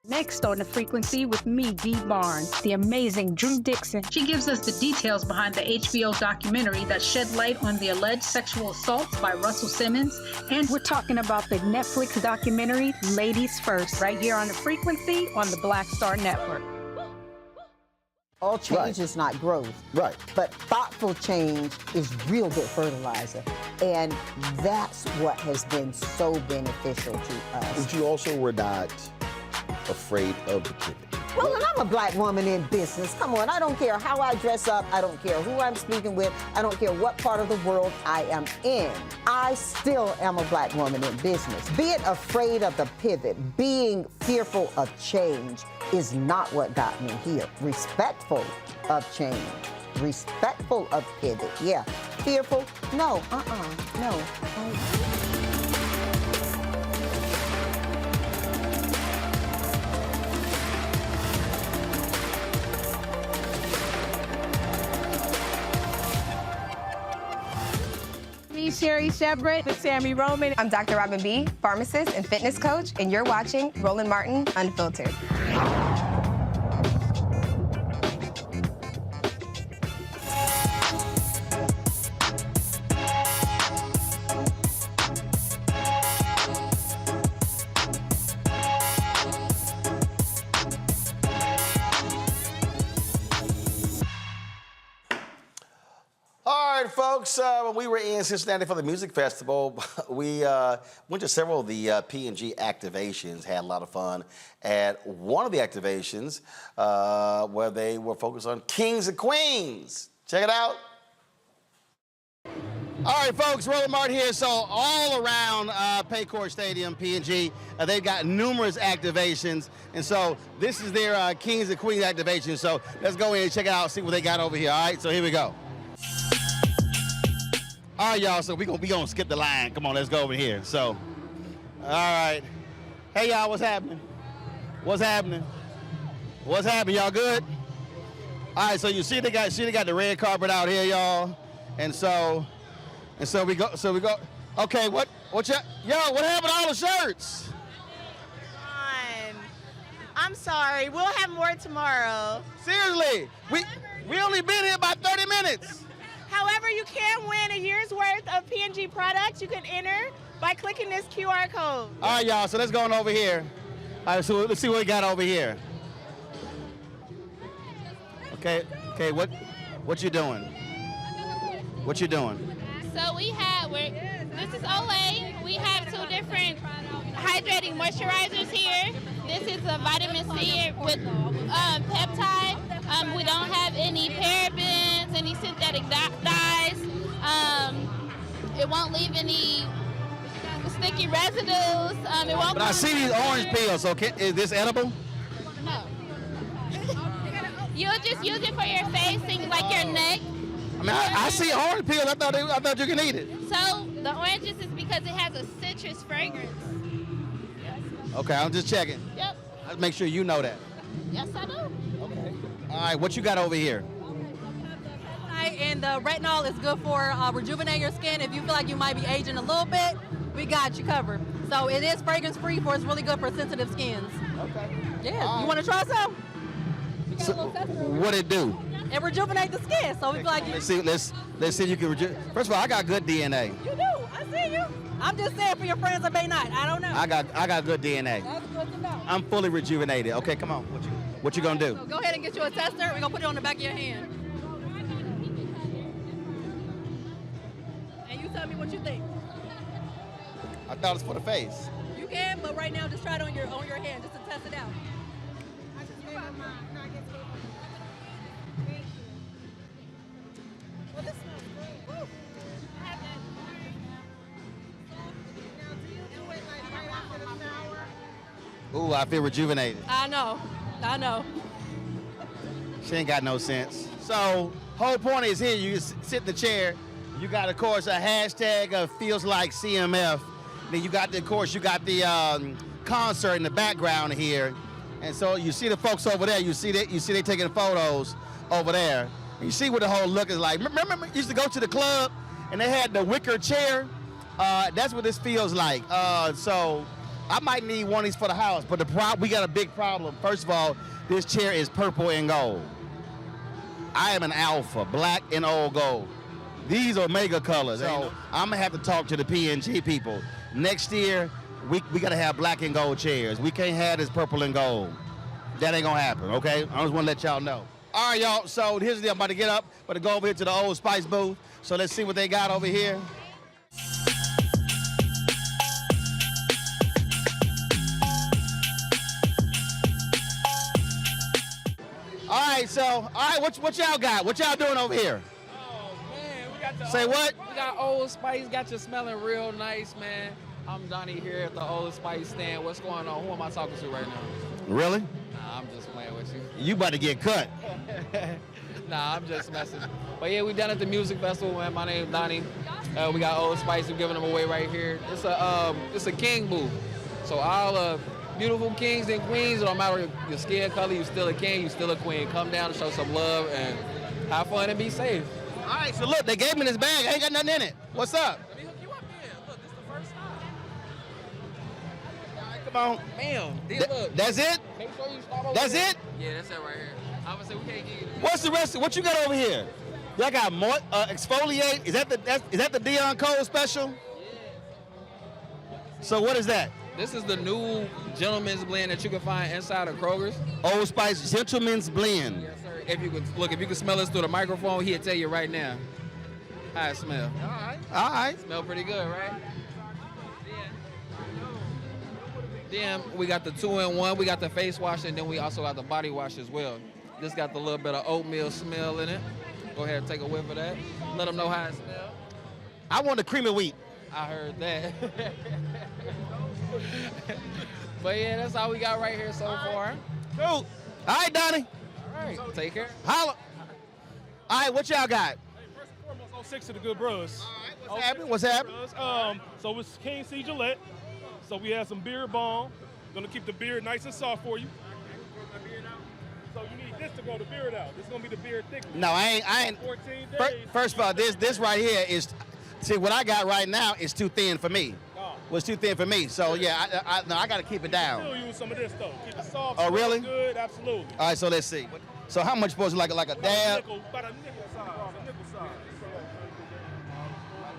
Next on The Frequency with me, Dee Barnes, the amazing Drew Dixon. She gives us the details behind the HBO documentary that shed light on the alleged sexual assaults by Russell Simmons. And we're talking about the Netflix documentary, Ladies First, right here on The Frequency on the Black Star Network. All change is not growth. Right. But thoughtful change is real good fertilizer. And that's what has been so beneficial to us. But you also were not afraid of the pivot. Well, and I'm a black woman in business. Come on, I don't care how I dress up. I don't care who I'm speaking with. I don't care what part of the world I am in. I still am a black woman in business. Being afraid of the pivot, being fearful of change is not what got me here. Respectful of change, respectful of pivot, yeah. Fearful, no, no. Sherry Shepard with Sammy Roman. I'm Dr. Robin B., pharmacist and fitness coach, and you're watching Roland Martin Unfiltered. Folks, when we were in Cincinnati for the music festival, we went to several of the P&G activations, had a lot of fun at one of the activations where they were focused on kings and queens. Check it out. All right, folks, Roland Martin here. So all around Paycor Stadium, P&G, they've got numerous activations. And so this is their kings and queens activation. So let's go in and check it out, see what they got over here. All right, so here we go. All right, y'all, so we gonna skip the line. Come on, let's go over here. So, all right. Hey, y'all, what's happening? What's happening? What's happening, y'all good? All right, so you see they got the red carpet out here, y'all. And so we go, okay, what what happened to all the shirts? I'm sorry, we'll have more tomorrow. Seriously, we only been here about 30 minutes. However, you can win a year's worth of P&G products. You can enter by clicking this QR code. All right, y'all, so let's go on over here. All right, so let's see what we got over here. Okay, what you doing? What you doing? So this is Olay. We have two different hydrating moisturizers here. This is a vitamin C with peptide. We don't have any parabens, any synthetic dyes. It won't leave any sticky residues. It won't. But I see these orange peels. Okay, is this edible? No. You'll just use it for your face, things like your neck. I mean, I see orange peels. I thought you can eat it. So the oranges is because it has a citrus fragrance. Okay, I'm just checking. Yep. Let's make sure you know that. Yes, I do. Okay. All right, what you got over here? And the retinol is good for rejuvenating your skin. If you feel like you might be aging a little bit, we got you covered. So it is fragrance free, it's really good for sensitive skins. Okay. Yeah. You want to try some? So, what it do? It rejuvenate the skin. So we feel like let's see if you can rejuvenate. First of all, I got good DNA. You do. I see you. I'm just saying for your friends that may not. I don't know. I got good DNA. That's good to know. I'm fully rejuvenated. Okay, come on. What you gonna do? So go ahead and get you a tester. We're gonna put it on the back of your hand. And you tell me what you think. I thought it was for the face. You can, but right now just try it on your hand just to test it out. Well, this smells great. Woo. I have that. Now, do you do it like right after the shower? Ooh, I feel rejuvenated. I know. She ain't got no sense. So, whole point is here, you sit in the chair, you got, of course, a hashtag of feels like CMF. Then you got the concert in the background here. And so you see the folks over there, you see they taking photos over there. And you see what the whole look is like. Remember, you used to go to the club and they had the wicker chair? That's what this feels like. So I might need one of these for the house, but we got a big problem. First of all, this chair is purple and gold. I am an alpha, black and old gold. These are mega colors. So I'm gonna have to talk to the P&G people. Next year, we gotta have black and gold chairs. We can't have this purple and gold. That ain't gonna happen, okay? I just wanna let y'all know. All right, y'all, so here's the deal. I'm about to get up, about to go over here to the Old Spice booth. So let's see what they got over here. All right, what y'all got? What y'all doing over here? Oh, man, we got the Say what? We got Old Spice, got you smelling real nice, man. I'm Donnie here at the Old Spice stand. What's going on? Who am I talking to right now? Really? Nah, I'm just playing with you. You about to get cut. Nah, I'm just messing. But yeah, we done at the music festival, man. My name's Donnie. We got Old Spice. We're giving them away right here. It's a king booth. So all beautiful kings and queens, no matter your skin color, you're still a king, you're still a queen. Come down and show some love and have fun and be safe. All right, so look, they gave me this bag. I ain't got nothing in it. What's up? Let me hook you up then. Look, this is the first time. All right, come on. Bam. Look. That's it? Make sure you start over That's here. it? Yeah, that's it right here. I would say we can't get you. What's the rest? What you got over here? Y'all got more exfoliate. Is that the Dion Cole special? Yeah. So what is that? This is the new gentleman's blend that you can find inside of Kroger's. Old Spice Gentleman's Blend. Yes, sir. If you could smell this through the microphone, he'll tell you right now how it smells. All right. Smell pretty good, right? Then we got the 2-in-1. We got the face wash, and then we also got the body wash as well. This got the little bit of oatmeal smell in it. Go ahead and take a whiff of that. Let them know how it smells. I want the cream of wheat. I heard that. But yeah, that's all we got right here so far. Cool. All right, Donnie. All right, take care. Holla. All right, what y'all got? Hey, first and foremost, 06 to the good bros. All right, what's happening? So it's King C. Gillette. So we have some beard balm. Gonna keep the beard nice and soft for you. So you need this to grow the beard out. This is gonna be the beard thickness. No, I ain't. 14 days. First of all, this right here is, see, what I got right now is too thin for me. Was too thin for me. So yeah, I got to keep it down. Still use some of this though. Keep it soft. Oh really? Good, absolutely. All right, so let's see. So how much supposed to like a dab? About a nickel size.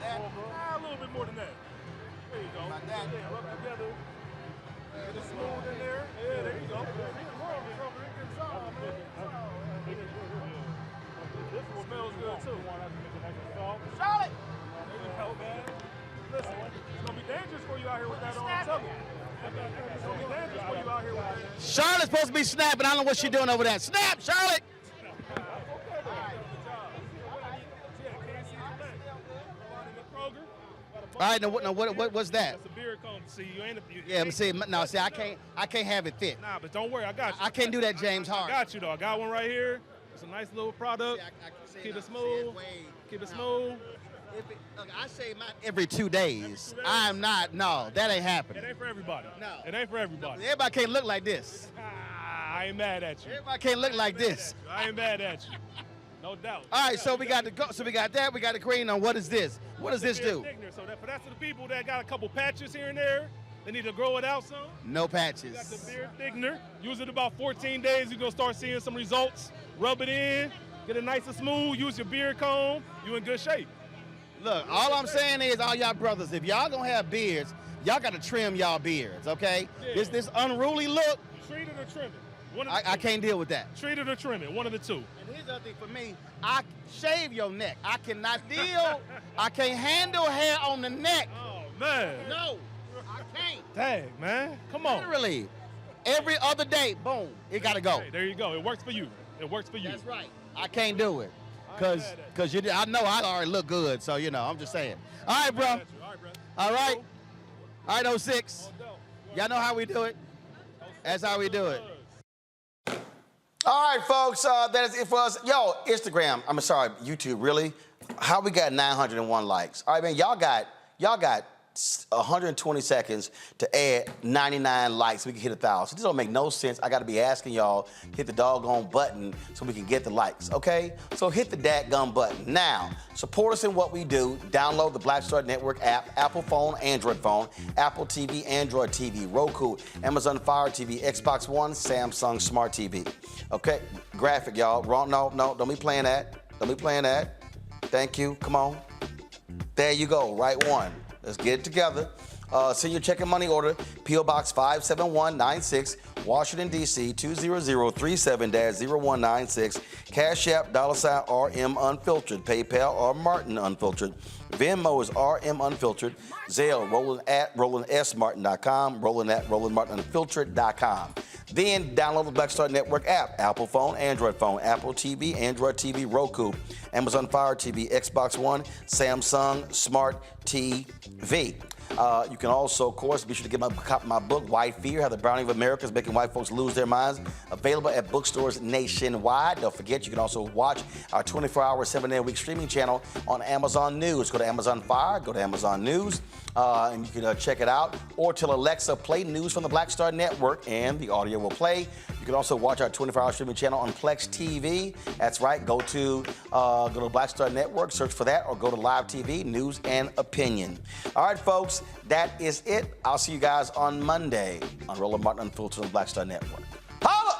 A little bit more than that. There you go. Rub it together. Get it smooth in there. Yeah, there you go. This one smells good too. Charlotte! There you go, man. Listen, it's gonna be dangerous for you out here with that on. Tell me. It's gonna be dangerous for you out here with that. Charlotte's supposed to be snapping. I don't know what she's doing over there. Snap, Charlotte! All right, now what's that? That's a beard comb. See, you ain't. Yeah, see, I can't have it fit. Nah, but don't worry, I got you. I can't do that, James Hart. I got you though. I got one right here. It's a nice little product. Keep it smooth. Keep it smooth. Look, I shave mine every 2 days. I'm not. No, that ain't happening. It ain't for everybody. No, it ain't for everybody. Everybody can't look like this. I ain't mad at you. Everybody can't look like this. I ain't mad at you. No doubt. All right, so we got that. We got the cream. Now, what is this? What does this do? So that's for the people that got a couple patches here and there. They need to grow it out some. No patches. You got the beard thickener. Use it about 14 days. You're gonna start seeing some results. Rub it in. Get it nice and smooth. Use your beard comb. You in good shape. Look, all I'm saying is, all y'all brothers, if y'all gonna have beards, y'all got to trim y'all beards, okay? Yeah. This unruly look. Treat it or trim it. I can't deal with that. Treat it or trim it. One of the two. And here's the other thing for me. I shave your neck. I cannot deal. I can't handle hair on the neck. Oh, man. No, I can't. Dang, man. Come on. Literally. Every other day, boom, it got to go. Hey, there you go. It works for you. It works for you. That's right. I can't do it. Because I know I already look good, so, I'm just saying. All right, bro. All right. All right, 06. Y'all know how we do it. That's how we do it. All right, folks, that is it for us. Yo, Instagram, I'm sorry, YouTube, really? How we got 901 likes? All right, man, y'all got 120 seconds to add 99 likes. We can hit 1,000. This don't make no sense. I got to be asking y'all hit the doggone button so we can get the likes, okay? So hit the dadgum button. Now, support us in what we do. Download the Black Star Network app, Apple phone, Android phone, Apple TV, Android TV, Roku, Amazon Fire TV, Xbox One, Samsung Smart TV. Okay, graphic, y'all. Wrong, no, don't be playing that. Don't be playing that. Thank you, come on. There you go, right one. Let's get it together. Send your check and money order, P.O. Box 57196, Washington, D.C. 20037-0196. Cash App, $RM Unfiltered. PayPal, R Martin Unfiltered. Venmo is RM Unfiltered. Zelle, Roland at RolandSMartin.com. Roland at RolandMartinUnfiltered.com. Then download the Black Star Network app, Apple phone, Android phone, Apple TV, Android TV, Roku, Amazon Fire TV, Xbox One, Samsung Smart TV. You can also, of course, be sure to get my book, White Fear, How the Browning of America is Making White Folks Lose Their Minds, available at bookstores nationwide. Don't forget, you can also watch our 24-hour, 7-day-a-week streaming channel on Amazon News. Go to Amazon Fire, go to Amazon News, and you can check it out. Or tell Alexa, play news from the Black Star Network, and the audio will play. You can also watch our 24-hour streaming channel on Plex TV. That's right. Go to Black Star Network, search for that, or go to Live TV, News and Opinion. All right, folks, that is it. I'll see you guys on Monday on Roland Martin Unfiltered on Black Star Network. Holla!